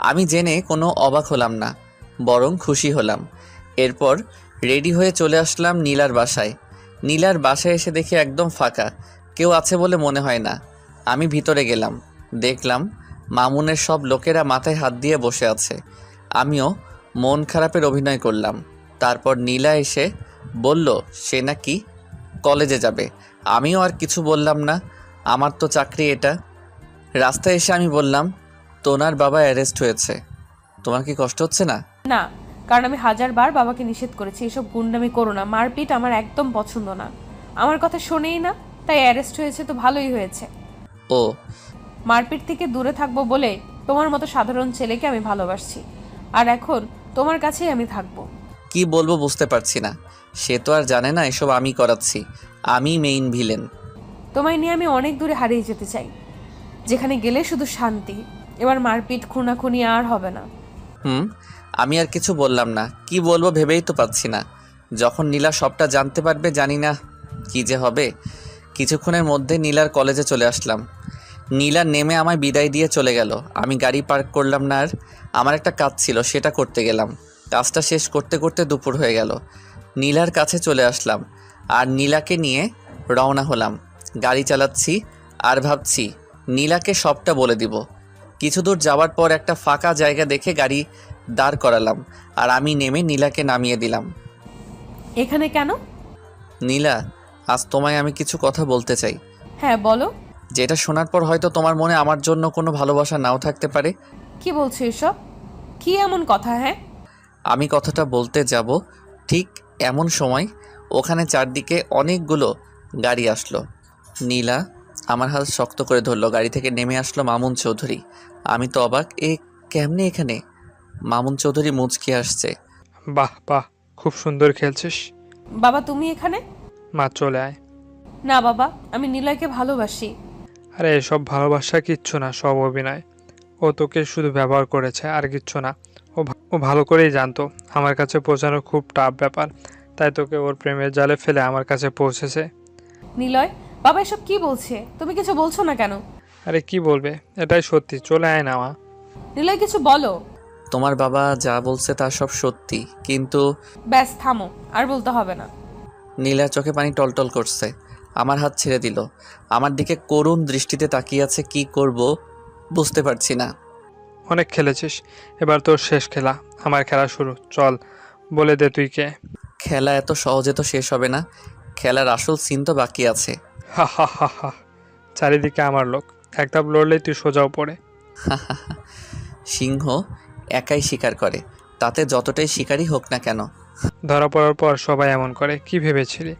আমি জেনে কোনো অবাক হলাম না, বরং খুশি হলাম। এরপর রেডি হয়ে চলে আসলাম নীলার বাসায়। নীলার বাসায় এসে দেখি একদম ফাঁকা, কেউ আছে বলে মনে হয় না। আমি ভিতরে গেলাম, দেখলাম মামুনের সব লোকেরা মাথায় হাত দিয়ে বসে আছে। আমিও মন খারাপের অভিনয় করলাম। তারপর নীলা এসে বলল সে নাকি কলেজে যাবে। আমিও আর কিছু বললাম না, আমার তো চাকরি এটা। রাস্তায় এসে আমি বললাম, তোনার বাবা অ্যারেস্ট হয়েছে, তোমার কি কষ্ট হচ্ছে না? না, কারণ আমি হাজারবার বাবাকে নিষেধ করেছি এসব গুন্ডামি করো না, মারপিট আমার একদম পছন্দ না। আমার কথা শোনেই না, তাই অ্যারেস্ট হয়েছে তো ভালোই হয়েছে। ও, মারপিট থেকে দূরে থাকবো বলে তোমার মতো সাধারণ ছেলেকে আমি ভালোবাসছি, আর এখন তোমার কাছেই আমি থাকবো। কি বলবো বুঝতে পারছি না। সে তো আর জানে না এসব আমি করাচ্ছি, আমি মেইন ভিলেন। তোমায় নিয়ে আমি অনেক দূরে হারিয়ে যেতে চাই, যেখানে গেলে শুধু শান্তি। এবার মারপিট খুনাখুনি আর হবে না। আমি আর কিছু বললাম না, কি বলবো ভেবেই তো পাচ্ছি না। যখন নীলা সবটা জানতে পারবে জানি না কি যে হবে। কিছুক্ষণের মধ্যে নীলার কলেজে চলে আসলাম। নীলা নেমে আমায় বিদায় দিয়ে চলে গেল। আমি গাড়ি পার্ক করলাম না, আর আমার একটা কাজ ছিল সেটা করতে গেলাম। কাজটা শেষ করতে করতে দুপুর হয়ে গেল। নীলার কাছে চলে আসলাম আর নীলাকে নিয়ে রওনা হলাম। গাড়ি চালাচ্ছি আর ভাবছি নীলাকে সবটা বলে দিব। কিছু দূর যাওয়ার পর একটা ফাঁকা জায়গা দেখে গাড়ি দাঁড় করালাম আর আমি নেমে নীলাকে নামিয়ে দিলাম। এখানে কেন? নীলা, আজ তোমায় আমি কিছু কথা বলতে চাই। হ্যাঁ বলো। যেটা শোনার পর হয়তো তোমার মনে আমার জন্য কোনো ভালোবাসা নাও থাকতে পারে। কি বলছো এসব? কি এমন কথা? হ্যাঁ, আমি কথাটা বলতে যাব ঠিক এমন সময় ওখানে চারদিকে অনেকগুলো গাড়ি আসলো। নীলা আমার হাত শক্ত করে ধরলো। গাড়ি থেকে নেমে আসলো মামুন চৌধুরী। আমি তো অবাক, এ কেমনে এখানে? মামুন চৌধুরী মুচকি আসছে। বাহ বাহ, খুব সুন্দর খেলছিস। বাবা তুমি এখানে? মা চলে আয়। না বাবা, আমি নিলয়কে ভালোবাসি। আরে এসব ভালোবাসা কিচ্ছু না, সব অভিনয়। ও তোকে শুধু ব্যবহার করেছে আর কিচ্ছু না। ও ভালো করেই জানতো আমার কাছে পৌঁছানো খুব টাফ ব্যাপার, তাই তোকে ওর প্রেমের জালে ফেলে আমার কাছে পৌঁছেছে। নিলয়, বাবা এসব কি বলছে? তুমি কিছু বলছো না কেন? আরে কি বলবে, এটাই সত্যি, চলে আয় না মা। নিলয় কিছু বলো। তোমার বাবা যা বলছে তা সব সত্যি, কিন্তু ব্যাস থামো, আর বলতে হবে না। নীলার চোখে পানি টলটল করছে। আমার হাত ছেড়ে দিল। আমার দিকে করুণ দৃষ্টিতে তাকিয়ে আছে। কি করব বুঝতে পারছি না। অনেক খেলেছিস, এবার তোর শেষ খেলা, আমার খেলা শুরু। চল বলে দে তুই কে। খেলা এত সহজে তো শেষ হবে না। খেলার আসল সিন তো বাকি আছে। হা হা হা হা, চারিদিকে আমার লোক, এক ধাপ লড়লেই তুই সোজাও পড়ে। সিংহ একাই শিকার করে, তাতে যতটাই শিকারই হোক না কেন। ধরা পড়ার পর সবাই এমন করে, কি ভেবেছিলি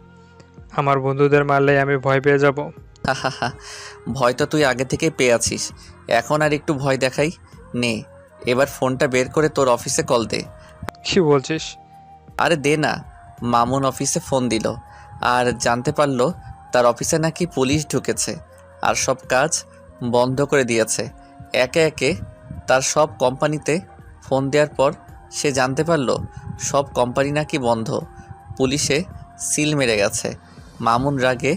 আমার বন্ধুদের মারলেই আমি ভয় পেয়ে যাব? ভয় তো তুই আগে থেকেই পেয়ে আছিস, এখন আর একটু ভয় দেখাই। নে এবার ফোনটা বের করে তোর অফিসে কল দে। কি বলছিস? আরে দে না। মামুন অফিসে ফোন দিল আর জানতে পারলো তার অফিসে নাকি পুলিশ ঢুকেছে আর সব কাজ বন্ধ করে দিয়েছে। একে একে তার সব কোম্পানিতে ফোন দেওয়ার পর সে জানতে পারলো সব কোম্পানি নাকি বন্ধ, পুলিশে সিল মেরে গেছে। মামুন রাগে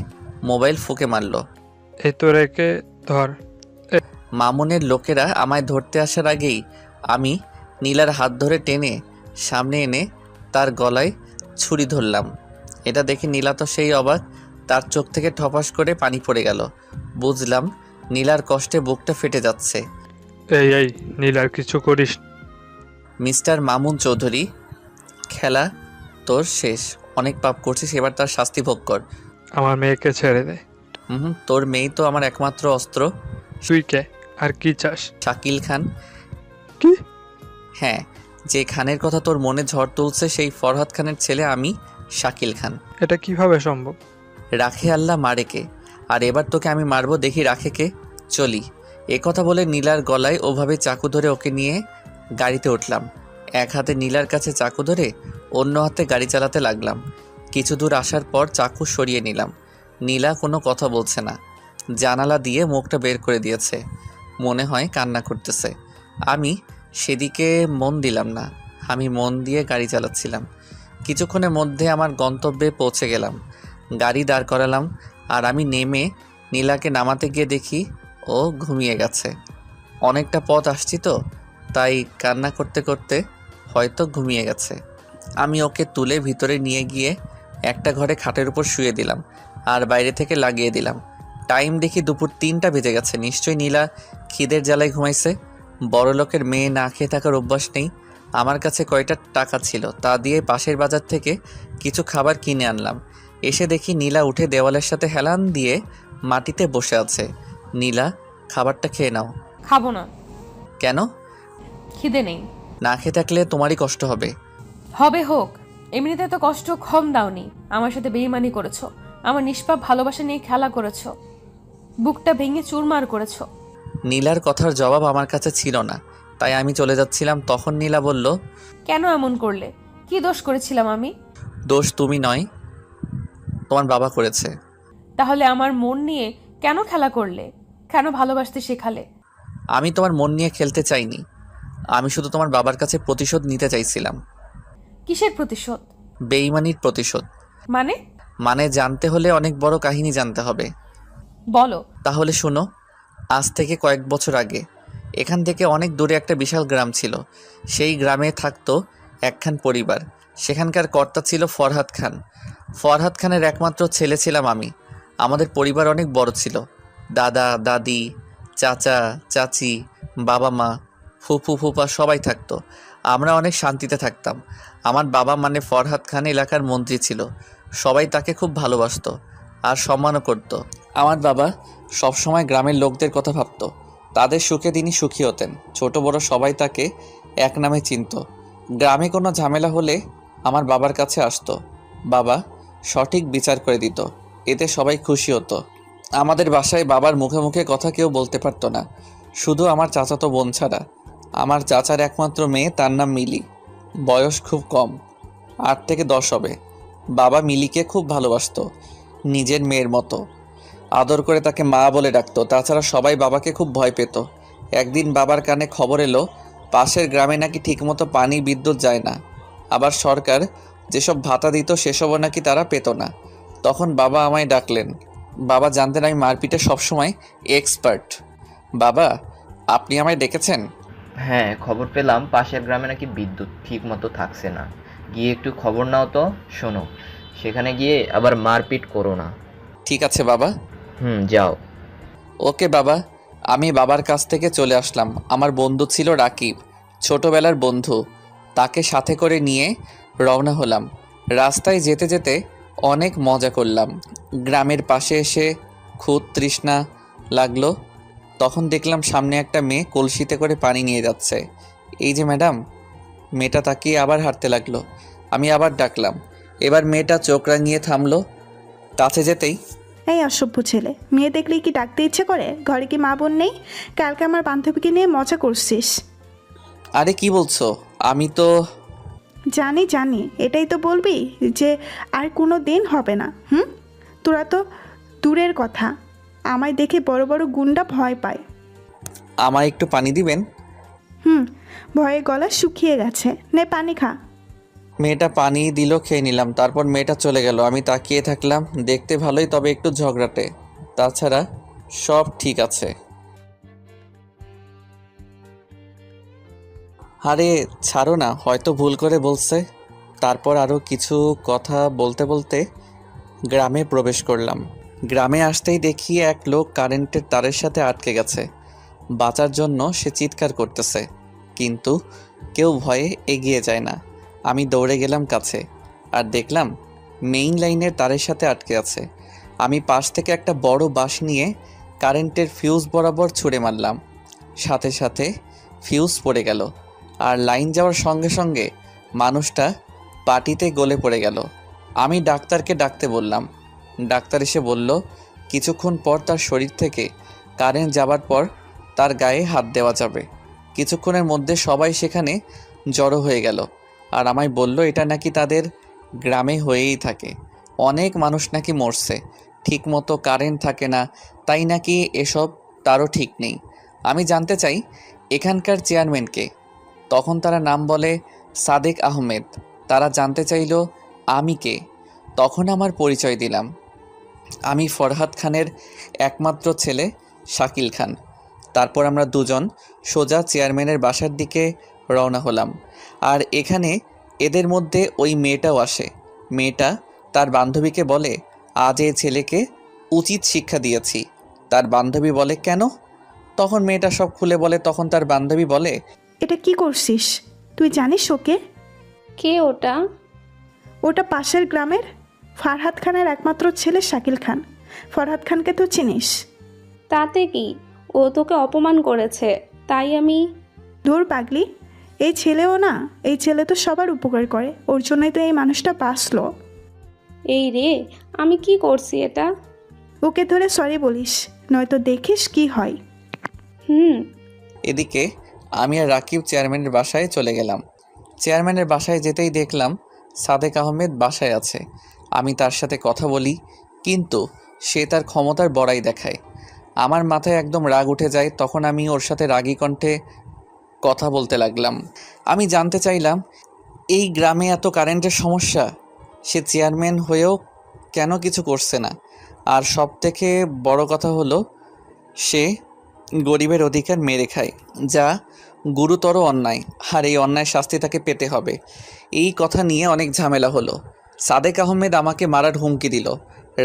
মোবাইল ফুঁকে মারল। এই তো রেখে ধর। মামুনের লোকেরা আমায় ধরতে আসার আগেই আমি নীলার হাত ধরে টেনে সামনে এনে তার গলায় ছুরি ধরলাম। এটা দেখে নীলা তো সেই অবাক, তার চোখ থেকে ঠপাস করে পানি পড়ে গেল। বুঝলাম নীলার কষ্টে বুকটা ফেটে যাচ্ছে। এই নীলার কিছু করিস। মিস্টার মামুন চৌধুরী, খেলা তোর শেষ, অনেক পাপ করছিস, এবার তার শাস্তি ভোগ কর। আমার মেয়েকে ছেড়ে দে। তোর মেয়েই তো আমার একমাত্র অস্ত্র। তুই কে আর কি চাস? শাকিল খান। কি? হ্যাঁ, যে খানের কথা তোর মনে ঝড় তুলছে সেই ফরহাদ খানের ছেলে আমি, শাকিল খান। এটা কিভাবে সম্ভব? রাখে আল্লাহ মারে কে, আর এবার তোকে আমি মারবো, দেখি রাখে কে। চলি। এ কথা বলে নীলার গলায় ওভাবে চাকু ধরে ওকে নিয়ে গাড়িতে উঠলাম। এক হাতে নীলার কাছে চাকু ধরে অন্য হাতে গাড়ি চালাতে লাগলাম। কিছু দূর আসার পর চাকু সরিয়ে নিলাম। নীলা কোনো কথা বলছে না, জানালা দিয়ে মুখটা বের করে দিয়েছে, মনে হয় কান্না করতেছে। আমি সেদিকে মন দিলাম না, আমি মন দিয়ে গাড়ি চালাচ্ছিলাম। কিছুক্ষণের মধ্যে আমার গন্তব্যে পৌঁছে গেলাম। গাড়ি দাঁড় করালাম, আর আমি নেমে নীলাকে নামাতে গিয়ে দেখি ও ঘুমিয়ে গেছে। অনেকটা পথ আসছি তো, তাই কান্না করতে করতে হয়তো ঘুমিয়ে গেছে। আমি ওকে তুলে ভিতরে নিয়ে গিয়ে একটা ঘরে খাটের উপর শুয়ে দিলাম, আর বাইরে থেকে লাগিয়ে দিলাম। টাইম দেখি দুপুর 3টা বেজে গেছে। নিশ্চয়ই নীলা খিদের জ্বালায় ঘুমাইছে। বড়লোকের মেয়ে না খেয়ে থাকার অভ্যাস নেই। আমার কাছে কয়টা টাকা ছিল, তা দিয়ে পাশের বাজার থেকে কিছু খাবার কিনে আনলাম। এসে দেখি নীলা উঠে দেওয়ালের সাথে হেলান দিয়ে মাটিতে বসে আছে। নীলা, খাবারটা খেয়ে নাও। খাবো না। কেন? খিদে নেই। না খেয়ে থাকলে তোমারই কষ্ট হবে। হবে হোক, এমনিতে তো কষ্ট কম দাওনি। আমার সাথে বেইমানি করেছো, আমার নিষ্পাপ ভালোবাসা নিয়ে খেলা করেছো, বুকটা ভেঙে চুরমার করেছো। নীলার কথার জবাব আমার কাছে ছিল না, তাই আমি চলে যাচ্ছিলাম। তখন নীলা বলল, কেন এমন করলে? কি দোষ করেছিলাম আমি? দোষ তুমি নয়, তোমার বাবা করেছে। তাহলে আমার মন নিয়ে কেন খেলা করলে? কেন ভালোবাসতে শেখালে? আমি তোমার মন নিয়ে খেলতে চাইনি, আমি শুধু তোমার বাবার কাছে প্রতিশোধ নিতে চাইছিলাম। কিসের প্রতিশোধ? বেইমানির প্রতিশোধ। মানে? মানে জানতে হলে অনেক বড় কাহিনী জানতে হবে। বলো। তাহলে শোনো। আজ থেকে কয়েক বছর আগে এখান থেকে অনেক দূরে একটা বিশাল গ্রাম ছিল। সেই গ্রামে থাকতো একখান পরিবার। সেখানকার কর্তা ছিল ফরহাদ খান। ফরহাদ খানের একমাত্র ছেলে ছিলাম আমি। আমাদের পরিবার অনেক বড় ছিল। দাদা দাদি, চাচা চাচি, বাবা মা, ফুফু ফুফা সবাই থাকতো। আমরা অনেক শান্তিতে থাকতাম। আমার বাবা মানে ফরহাদ খান এলাকার মন্ত্রী ছিল। সবাই তাকে খুব ভালোবাসতো আর সম্মানও করত। আমার বাবা সবসময় গ্রামের লোকদের কথা ভাবত, তাদের সুখে তিনি সুখী হতেন। ছোট বড় সবাই তাকে এক নামে চিনত। গ্রামে কোনো ঝামেলা হলে আমার বাবার কাছে আসতো। বাবা সঠিক বিচার করে দিত, এতে সবাই খুশি হতো। আমাদের বাসায় বাবার মুখে মুখে কথা কেউ বলতে পারতো না, শুধু আমার চাচাতো বোন ছাড়া। আমার চাচার একমাত্র মেয়ে, তার নাম মিলি। বয়স খুব কম, 8 থেকে 10 হবে। বাবা মিলিকে খুব ভালোবাসতো, নিজের মেয়ের মতো আদর করে তাকে মা বলে ডাকতো। তাছাড়া সবাই বাবাকে খুব ভয় পেত। একদিন বাবার কানে খবর এলো পাশের গ্রামে নাকি ঠিকমতো পানি বিদ্যুৎ যায় না, আবার সরকার যেসব ভাতা দিত সেসবও নাকি তারা পেত না। তখন বাবা আমায় ডাকলেন। বাবা জানতেন আমি মারপিটে সবসময় এক্সপার্ট। বাবা, আপনি আমায় ডেকেছেন? হ্যাঁ, খবর পেলাম পাশের গ্রামে নাকি বিদ্যুৎ ঠিক মতো থাকছে না। গিয়ে একটু খবর নাও তো। শোনো, সেখানে গিয়ে আবার মারপিট করো না। ঠিক আছে বাবা। যাও। ওকে বাবা। আমি বাবার কাছ থেকে চলে আসলাম। আমার বন্ধু ছিল রাকিব, ছোটবেলার বন্ধু। তাকে সাথে করে নিয়ে রওনা হলাম। রাস্তায় যেতে যেতে অনেক মজা করলাম। গ্রামের পাশে এসে খুব তৃষ্ণা লাগলো। তখন দেখলাম সামনে একটা মেয়ে কলসিতে করে পানি নিয়ে যাচ্ছে। এই যে ম্যাডাম। মেয়েটা তাকিয়ে আবার হাঁটতে লাগলো। আমি আবার ডাকলাম। এবার মেয়েটা চোখ রাঙিয়ে থামলো। কাছে যেতেই, এই অসভ্য ছেলে, মেয়ে দেখলেই কি ডাকতে ইচ্ছে করে? ঘরে কি মা বোন নেই? কালকে আমার বান্ধবীকে নিয়ে মজা করছিস। আরে কি বলছো? আমি তো জানি জানি, এটাই তো বলবি যে আর কোনো দিন হবে না? তোরা তো দূরের কথা, আমায় দেখে বড় বড় গুন্ডা ভয় পায়। আমায় একটু পানি দিবেন? ভয়ে গলা শুকিয়ে গেছে, নে পানি খা। মেয়েটা পানি দিল, খেয়ে নিলাম। তারপর মেয়েটা চলে গেল। আমি তাকিয়ে থাকলাম। দেখতে ভালোই, তবে একটু ঝগড়াটে। তাছাড়া সব ঠিক আছে। আরে ছাড়ো না, হয়তো ভুল করে বলছে। তারপর আরও কিছু কথা বলতে বলতে গ্রামে প্রবেশ করলাম। গ্রামে আসতেই দেখি এক লোক কারেন্টের তারের সাথে আটকে গেছে। বাঁচার জন্য সে চিৎকার করতেছে, কিন্তু কেউ ভয়ে এগিয়ে যায় না। আমি দৌড়ে গেলাম কাছে। আর দেখলাম মেইন লাইনের তারের সাথে আটকে আছে। আমি পাশ থেকে একটা বড় বাঁশ নিয়ে কারেন্টের ফিউজ বরাবর ছুঁড়ে মারলাম। সাথে সাথে ফিউজ পড়ে গেল, আর লাইন যাওয়ার সঙ্গে সঙ্গে মানুষটা পাটিতে গলে পড়ে গেল। আমি ডাক্তারকে ডাকতে বললাম। ডাক্তার এসে বলল কিছুক্ষণ পর তার শরীর থেকে কারেন্ট যাবার পর তার গায়ে হাত দেওয়া যাবে। কিছুক্ষণের মধ্যে সবাই সেখানে জড়ো হয়ে গেল, আর আমায় বলল এটা নাকি তাদের গ্রামে হয়েই থাকে। অনেক মানুষ নাকি মরছে, ঠিকমতো কারেন্ট থাকে না, তাই নাকি এসব তারও ঠিক নেই। আমি জানতে চাই এখানকার চেয়ারম্যানকে। তখন তারা নাম বলে সাদেক আহমেদ। তারা জানতে চাইল আমি কে। তখন আমার পরিচয় দিলাম। আমি ফরহাদ খানের একমাত্র ছেলে শাকিল খান। তারপর আমরা দুজন সোজা চেয়ারম্যানের বাসার দিকে রওনা হলাম। আর এখানে এদের মধ্যে ওই মেয়েটাও আসে। মেয়েটা তার বান্ধবীকে বলে আজ এই ছেলেকে উচিত শিক্ষা দিয়েছি। তার বান্ধবী বলে কেন? তখন মেয়েটা সব খুলে বলে। তখন তার বান্ধবী বলে এটা কি করছিস? তুই জানিস ওকে? কে ওটা? ওটা পাশের গ্রামের ফারহাদ খানের একমাত্র ছেলে শাকিল খান। ফরহাদ খানকে তো চিনিস? তাতে কি, ও তোকে অপমান করেছে তাই আমি। দূর পাগলি, এই ছেলেও না, এই ছেলে তো সবার উপকার করে, ওর জন্যই তো এই মানুষটা বাঁচলো। এই রে, আমি কি করছি এটা? ওকে ধরে সরি বলিস, নয়তো দেখিস কি হয়। এদিকে আমি আর রাকিব চেয়ারম্যানের বাসায় চলে গেলাম। চেয়ারম্যানের বাসায় যেতেই দেখলাম সাদেক আহমেদ বাসায় আছে। আমি তার সাথে কথা বলি, কিন্তু সে তার ক্ষমতার বড়াই দেখায়। আমার মাথায় একদম রাগ উঠে যায়। তখন আমি ওর সাথে রাগী কণ্ঠে কথা বলতে লাগলাম। আমি জানতে চাইলাম এই গ্রামে এত কারেন্টের সমস্যা, সে চেয়ারম্যান হয়েও কেন কিছু করছে না। আর সব থেকে বড় কথা হলো সে গরিবের অধিকার মেরে খায়, যা গুরুতর অন্যায়। আর এই অন্যায় শাস্তি তাকে পেতে হবে। এই কথা নিয়ে অনেক ঝামেলা হলো। সাদেক আহমেদ আমাকে মারার হুমকি দিল।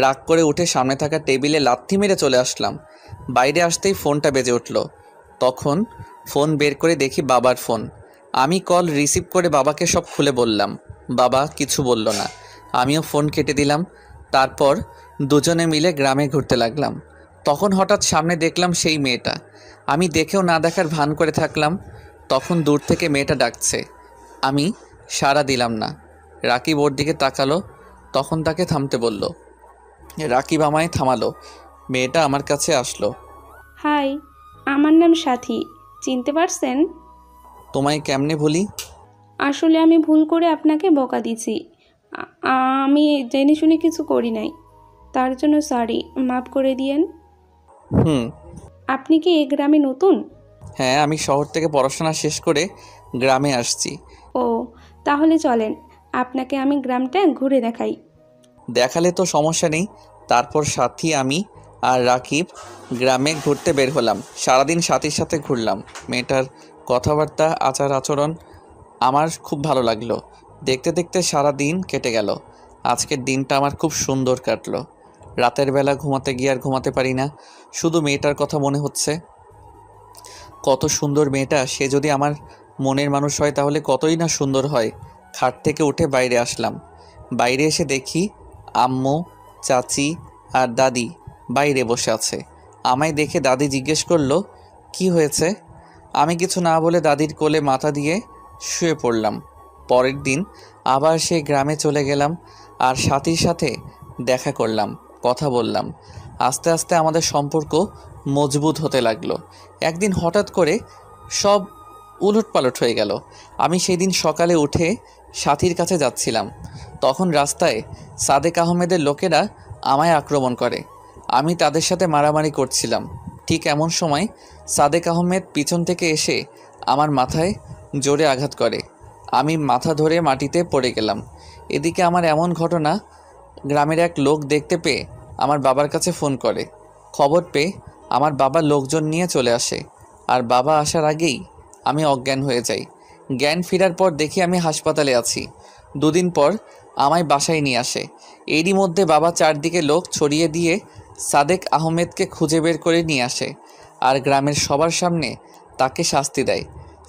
রাগ করে উঠে সামনে থাকা টেবিলে লাথি মেরে চলে আসলাম। বাইরে আসতেই ফোনটা বেজে উঠল। তখন ফোন বের করে দেখি বাবার ফোন। আমি কল রিসিভ করে বাবাকে সব খুলে বললাম। বাবা কিছু বলল না। আমিও ফোন কেটে দিলাম। তারপর দুজনে মিলে গ্রামে ঘুরতে লাগলাম। তখন হঠাৎ সামনে দেখলাম সেই মেয়েটা। আমি দেখেও না দেখার ভান করে থাকলাম। তখন দূর থেকে মেয়েটা ডাকছে। আমি সাড়া দিলাম না। রাকিব ওর দিকে তাকালো, তখন তাকে থামতে বলল। রাকিব আমায় থামালো। মেয়েটা আমার কাছে আসলো। হাই, আমার নাম সাথী, চিনতে পারছেন? তোমায় কেমনে ভুলি? আসলে আমি ভুল করে আপনাকে বকা দিছি। আমি জেনে শুনে কিছু করি নাই, তার জন্য সরি, মাফ করে দিয়েন। আপনি কি এই গ্রামে নতুন? হ্যাঁ, আমি শহর থেকে পড়াশোনা শেষ করে গ্রামে আসছি। ও, তাহলে চলেন, আপনাকে আমি গ্রামটা ঘুরে দেখাই। দেখালে তো সমস্যা নেই। তারপর সাথী, আমি আর রাকিব গ্রামে ঘুরতে বের হলাম। সারাদিন সাথীর সাথে ঘুরলাম। মেয়েটার কথাবার্তা, আচার আচরণ আমার খুব ভালো লাগলো। দেখতে দেখতে সারা দিন কেটে গেল। আজকের দিনটা আমার খুব সুন্দর কাটলো। রাতের বেলা ঘুমাতে গিয়ে আর ঘুমাতে পারি না, শুধু মেয়েটার কথা মনে হচ্ছে। কত সুন্দর মেয়েটা, সে যদি আমার মনের মানুষ হয় তাহলে কতই না সুন্দর হয়। খাট থেকে উঠে বাইরে আসলাম। বাইরে এসে দেখি আম্মু, চাচি আর দাদি বাইরে বসে আছে। আমায় দেখে দাদি জিজ্ঞেস করলো কি হয়েছে। আমি কিছু না বলে দাদির কোলে মাথা দিয়ে শুয়ে পড়লাম। পরের দিন আবার সেই গ্রামে চলে গেলাম আর সাথীর সাথে দেখা করলাম, কথা বললাম। আস্তে আস্তে আমাদের সম্পর্ক মজবুত হতে লাগলো। একদিন হঠাৎ করে সব উলটপালট হয়ে গেল। আমি সেই দিন সকালে উঠে সাথীর কাছে যাচ্ছিলাম। তখন রাস্তায় সাদেক আহমেদের লোকেরা আমায় আক্রমণ করে। আমি তাদের সাথে মারামারি করছিলাম। ঠিক এমন সময় সাদেক আহমেদ পিছন থেকে এসে আমার মাথায় জোরে আঘাত করে। আমি মাথা ধরে মাটিতে পড়ে গেলাম। এদিকে আমার এমন ঘটনা গ্রামের এক লোক দেখতে পেয়ে আমার বাবার কাছে ফোন করে। খবর পেয়ে আমার বাবা লোকজন নিয়ে চলে আসে, আর বাবা আসার আগেই আমি অজ্ঞান হয়ে যাই। জ্ঞান ফেরার পর দেখি আমি হাসপাতালে আছি। দুদিন পর আমায় বাসায় নিয়ে আসে। এরই মধ্যে বাবা চারদিকে লোক ছড়িয়ে দিয়ে সাদেক আহমেদকে খুঁজে বের করে নিয়ে আসে, আর গ্রামের সবার সামনে তাকে শাস্তি দেয়।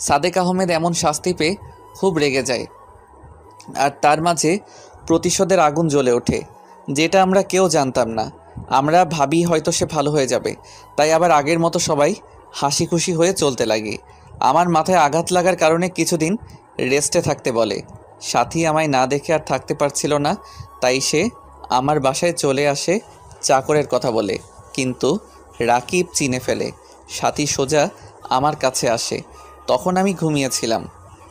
সাদেক আহমেদ এমন শাস্তি পেয়ে খুব রেগে যায়, আর তার মাঝে প্রতিশোধের আগুন জ্বলে ওঠে, যেটা আমরা কেউ জানতাম না। আমরা ভাবি হয়তো সে ভালো হয়ে যাবে, তাই আবার আগের মতো সবাই হাসি খুশি হয়ে চলতে লাগে। আমার মাথায় আঘাত লাগার কারণে কিছুদিন রেস্টে থাকতে বলে। সাথী আমায় না দেখে আর থাকতে পারছিল না, তাই সে আমার বাসায় চলে আসে চাকরের কথা বলে। কিন্তু রাকিব চিনে ফেলে। সাথী সোজা আমার কাছে আসে। তখন আমি ঘুমিয়েছিলাম।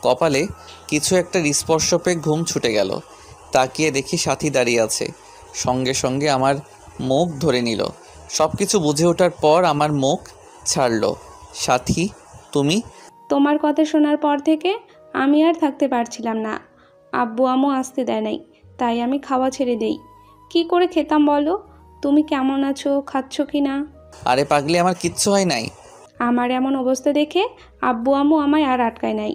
কপালে কিছু একটা স্পর্শ পেয়ে ঘুম ছুটে গেল। তাকিয়ে দেখি সাথী দাঁড়িয়ে আছে, সঙ্গে সঙ্গে আমার মুখ ধরে নিল। সব কিছু বুঝে ওঠার পর আমার মুখ ছাড়লো। সাথী, তুমি? তোমার কথা শোনার পর থেকে আমি আর থাকতে পারছিলাম না। আব্বু আম্মু আসতে দেয় নাই, তাই আমি খাওয়া ছেড়ে দেই। কি করে খেতাম বলো? তুমি কেমন আছো, খাচ্ছ কি না? আরে পাগলি, আমার কিচ্ছু হয় নাই। আমার এমন অবস্থা দেখে আব্বু আম্মু আমায় আর আটকায় নাই।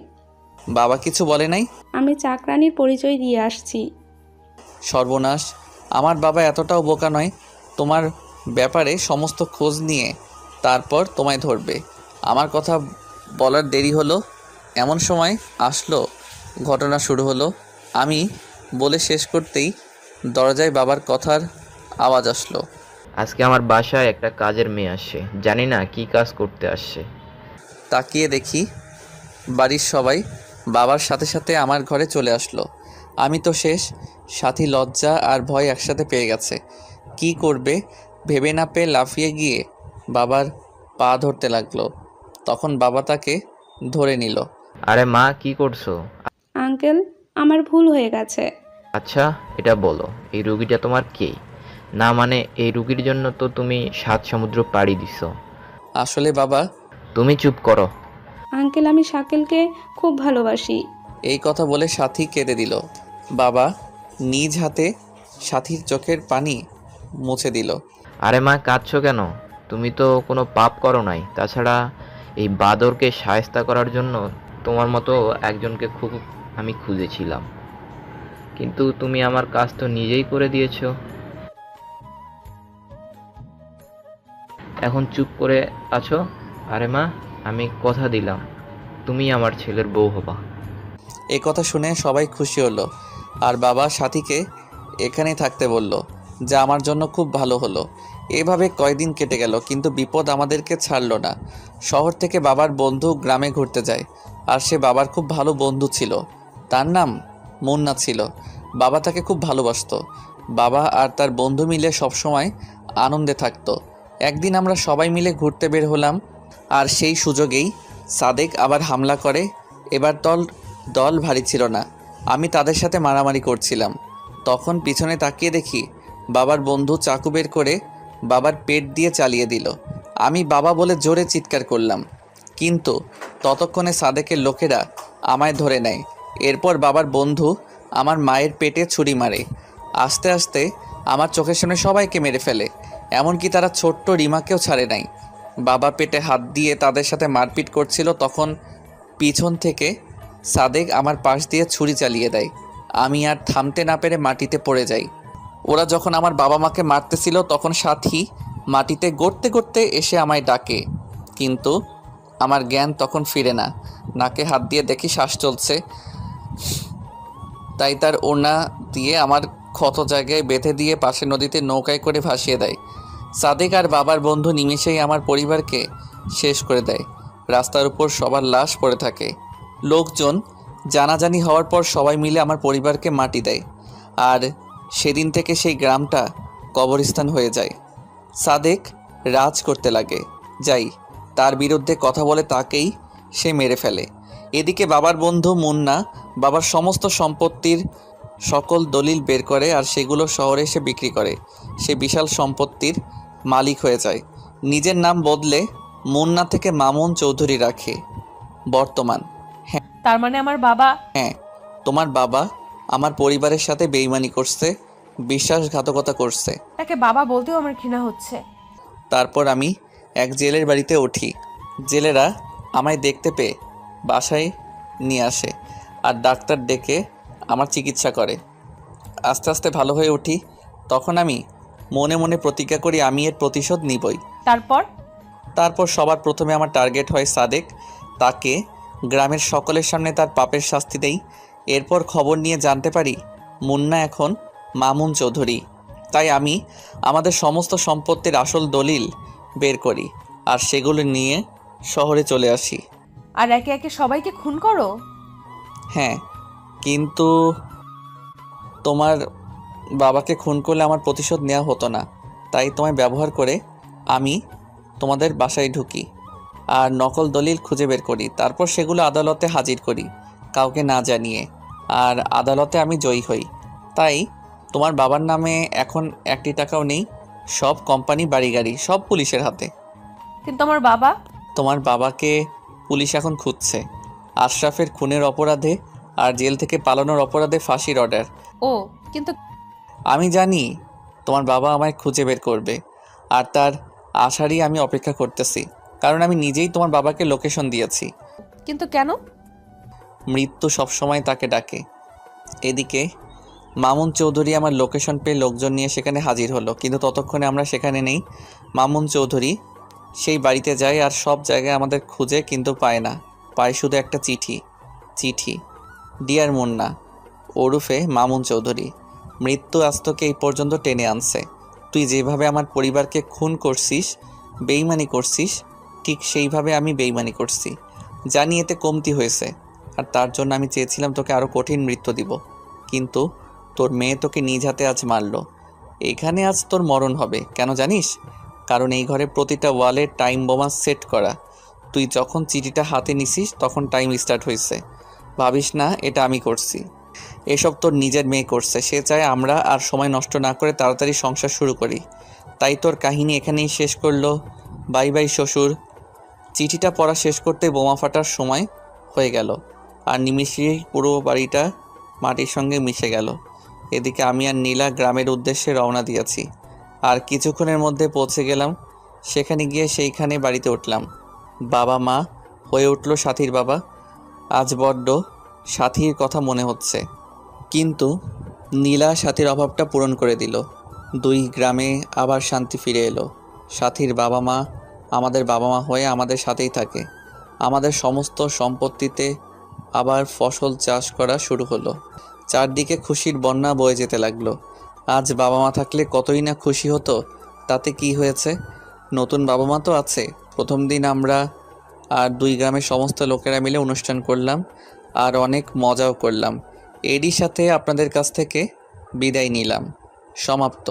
বাবা কিছু বলে নাই? আমি চাকরানির পরিচয় দিয়ে আসছি। সর্বনাশ, আমার বাবা এতটাও বোকা নয়। তোমার ব্যাপারে সমস্ত খোঁজ নিয়ে তারপর তোমায় ধরবে। আমার কথা বলার দেরি হলো, এমন সময় আসলো, ঘটনা শুরু হলো। আমি বলে শেষ করতেই দরজায় বাবার কথার আওয়াজ আসলো। আজকে আমার বাসায় একটা কাজের মেয়ে আসছে, জানি না কি কাজ করতে আসছে। তাকিয়ে দেখি বাড়ির সবাই বাবার সাথে সাথে আমার ঘরে চলে আসলো। আমি তো শেষ। সাথী লজ্জা আর ভয় একসাথে পেয়ে গেছে। কি করবে ভেবে না পেয়ে লাফিয়ে গিয়ে বাবার পা ধরতে লাগলো। তখন বাবা তাকে ধরে নিল। আরে মা, কি করছো? আঙ্কেল, আমার ভুল হয়ে গেছে। আচ্ছা, এটা বলো, এই রুগীটা তোমার কে? না মানে এই রুগীর জন্য তো তুমি 7 সমুদ্র পাড়ি দিছো। আসলে বাবা, তুমি চুপ করো। আঙ্কেল, আমি শাকিলকে খুব ভালোবাসি। এই কথা বলে সাথী কেঁদে দিল। বাবা নিজ হাতে সাথীর চোখের পানি মুছে দিল। আরে মা, কাঁদছো কেন? তুমি তো কোনো পাপ করো নাই। তাছাড়া এই বাদরকে শায়েস্তা করার জন্য তোমার মতো একজনকে খুব আমি খুঁজেছিলাম, কিন্তু তুমি আমার কাজ তো নিজেই করে দিয়েছো। এখন চুপ করে আছো। আরে মা, আমি কথা দিলাম তুমি আমার ছেলের বউ হবা। এই কথা শুনে সবাই খুশি হলো, আর বাবা সাথীকে এখানেই থাকতে বলল, যা আমার জন্য খুব ভালো হলো। এভাবে কয়দিন কেটে গেল, কিন্তু বিপদ আমাদেরকে ছাড়লো না। শহর থেকে বাবার বন্ধু গ্রামে ঘুরতে যায়, আর সে বাবার খুব ভালো বন্ধু ছিল। তার নাম মুন্না ছিল। বাবা তাকে খুব ভালোবাসতো। বাবা আর তার বন্ধু মিলে সবসময় আনন্দে থাকতো। একদিন আমরা সবাই মিলে ঘুরতে বের হলাম, আর সেই সুযোগেই সাদেক আবার হামলা করে। এবার দল ভারী ছিল না। আমি তাদের সাথে মারামারি করছিলাম। তখন পিছনে তাকিয়ে দেখি বাবার বন্ধু চাকু বের করে বাবার পেট দিয়ে চালিয়ে দিল। আমি বাবা বলে জোরে চিৎকার করলাম, কিন্তু ততক্ষণে সাদেকের লোকেরা আমায় ধরে নেয়। এরপর বাবার বন্ধু আমার মায়ের পেটে ছুরি মারে। আস্তে আস্তে আমার চোখের সামনে সবাইকে মেরে ফেলে, এমনকি তারা ছোট্ট রিমাকেও ছাড়ে নাই। বাবা পেটে হাত দিয়ে তাদের সাথে মারপিট করছিল, তখন পিছন থেকে সাদেক আমার পাশ দিয়ে ছুরি চালিয়ে দেয়। আমি আর থামতে না পেরে মাটিতে পড়ে যাই। ওরা যখন আমার বাবা মাকে মারতেছিল, তখন সাথী মাটিতে গড়তে গড়তে এসে আমায় ডাকে, কিন্তু আমার জ্ঞান তখন ফিরে না। নাকে হাত দিয়ে দেখি শ্বাস চলছে, তাই তার ওড়না দিয়ে আমার ক্ষত জায়গায় বেঁধে দিয়ে পাশে নদীতে নৌকায় করে ভাসিয়ে দেয়। সাদেক আর বাবার বন্ধু নিমেষেই আমার পরিবারকে শেষ করে দেয়। রাস্তার উপর সবার লাশ পড়ে থাকে। লোকজন জানাজানি হওয়ার পর সবাই মিলে আমার পরিবারকে মাটি দেয়, আর সেদিন থেকে সেই গ্রামটা কবরস্থান হয়ে যায়। সাদেক রাজ করতে লাগে, যাই তার বিরুদ্ধে কথা বলে তাকেই সে মেরে ফেলে। এদিকে বাবার বন্ধু মুন্না বাবার সমস্ত সম্পত্তির সকল দলিল বের করে, আর সেগুলো শহরে এসে বিক্রি করে। সে বিশাল সম্পত্তির মালিক হয়ে যায়। নিজের নাম বদলে মুন্না থেকে মামুন চৌধুরী রাখে বর্তমান। তার মানে আমার বাবা? হ্যাঁ, তোমার বাবা আমার পরিবারের সাথে বেইমানি করছে, বিশ্বাসঘাতকতা করছে। তাকে বাবা বলতেও আমার ঘৃণা হচ্ছে। তারপর আমি এক জেলের বাড়িতে উঠি। জেলেরা আমায় দেখতে পেয়ে বাসায় নিয়ে আসে, আর ডাক্তার ডেকে আমার চিকিৎসা করে। আস্তে আস্তে ভালো হয়ে উঠি। তখন আমি মনে মনে প্রতিজ্ঞা করি আমি এর প্রতিশোধ নিবই। তারপর সবার প্রথমে আমার টার্গেট হয় সাদেক। তাকে গ্রামের সকলের সামনে তার পাপের শাস্তি দেই। এরপর খবর নিয়ে জানতে পারি মুন্না এখন মামুন চৌধুরী। তাই আমি আমাদের সমস্ত সম্পত্তির আসল দলিল বের করি আর সেগুলো নিয়ে শহরে চলে আসি। আর একে একে সবাইকে খুন করো? হ্যাঁ, কিন্তু তোমার বাবাকে খুন করলে আমার প্রতিশোধ নেওয়া হতো না, তাই তোমায় ব্যবহার করে আমি তোমাদের বাসায় ঢুকি আর নকল দলিল খুঁজে বের করি। তারপর সেগুলো আদালতে হাজির করি কাউকে না জানিয়ে, আর আদালতে আমি জয়ী হই। তাই তোমার বাবার নামে এখন 1 টাকাও নেই, সব কোম্পানি বাড়ি গাড়ি সব পুলিশের হাতে। কিন্তু আমার বাবা? তোমার বাবাকে পুলিশ এখন খুঁজছে আশরাফের খুনের অপরাধে আর জেল থেকে পালানোর অপরাধে ফাঁসির অর্ডার। ও, কিন্তু আমি জানি তোমার বাবা আমায় খুঁজে বের করবে, আর তার আশারই আমি অপেক্ষা করতেছি, কারণ আমি নিজেই তোমার বাবাকে লোকেশন দিয়েছি। কিন্তু কেন? মৃত্যু সবসময় তাকে ডাকে। এদিকে মামুন চৌধুরী আমার লোকেশন পেয়ে লোকজন নিয়ে সেখানে হাজির হলো, কিন্তু ততক্ষণে আমরা সেখানে নেই। মামুন চৌধুরী সেই বাড়িতে যায় আর সব জায়গায় আমাদের খুঁজে, কিন্তু পায় না। পায় শুধু একটা চিঠি। ডিয়ার মুন্না ওরফে মামুন চৌধুরী, মৃত্যু আজ তোকে এই পর্যন্ত টেনে আনছে। তুই যেভাবে আমার পরিবারকে খুন করছিস, বেইমানি করছিস, ঠিক সেইভাবে আমি বেইমানি করছি। জানি এতে কমতি হয়েছে, আর তার জন্য আমি চেয়েছিলাম তোকে আরও কঠিন মৃত্যু দিব, কিন্তু তোর মেয়ে তোকে নিজ হাতে আজ মারল। এখানে আজ তোর মরণ হবে। কেন জানিস? কারণ এই ঘরে প্রতিটা ওয়ালে টাইম বোমা সেট করা। তুই যখন চিঠিটা হাতে নিছিস তখন টাইম স্টার্ট হয়েছে। ভাবিস না এটা আমি করছি, এসব তোর নিজের মেয়ে করছে। সে চায় আমরা আর সময় নষ্ট না করে তাড়াতাড়ি সংসার শুরু করি, তাই তোর কাহিনী এখানেই শেষ করলো। বাই বাই শ্বশুর। চিঠিটা পড়া শেষ করতে বোমা ফাটার সময় হয়ে গেল, আর নিমিষেই পুরো বাড়িটা মাটির সঙ্গে মিশে গেল। এদিকে আমি আর নীলা গ্রামের উদ্দেশ্যে রওনা দিয়েছি, আর কিছুক্ষণের মধ্যে পৌঁছে গেলাম। সেখানে গিয়ে সেইখানে বাড়িতে উঠলাম। বাবা মা হয়ে উঠল সাথীর বাবা। আজ বড্ড সাথীর কথা মনে হচ্ছে, কিন্তু নীলা সাথীর অভাবটা পূরণ করে দিল। 2 গ্রামে আবার শান্তি ফিরে এলো। সাথীর বাবা মা আমাদের বাবা মা হয়ে আমাদের সাথেই থাকে। আমাদের সমস্ত সম্পত্তিতে আবার ফসল চাষ করা শুরু হলো। চারদিকে খুশির বন্যা বয়ে যেতে লাগলো। আজ বাবা মা থাকলে কতই না খুশি হতো। তাতে কি হয়েছে, নতুন বাবা মা তো আছে। প্রথম দিন আমরা আর 2 গ্রামের সমস্ত লোকেরা মিলে অনুষ্ঠান করলাম আর অনেক মজাও করলাম। এরই সাথে আপনাদের কাছ থেকে বিদায় নিলাম। সমাপ্ত।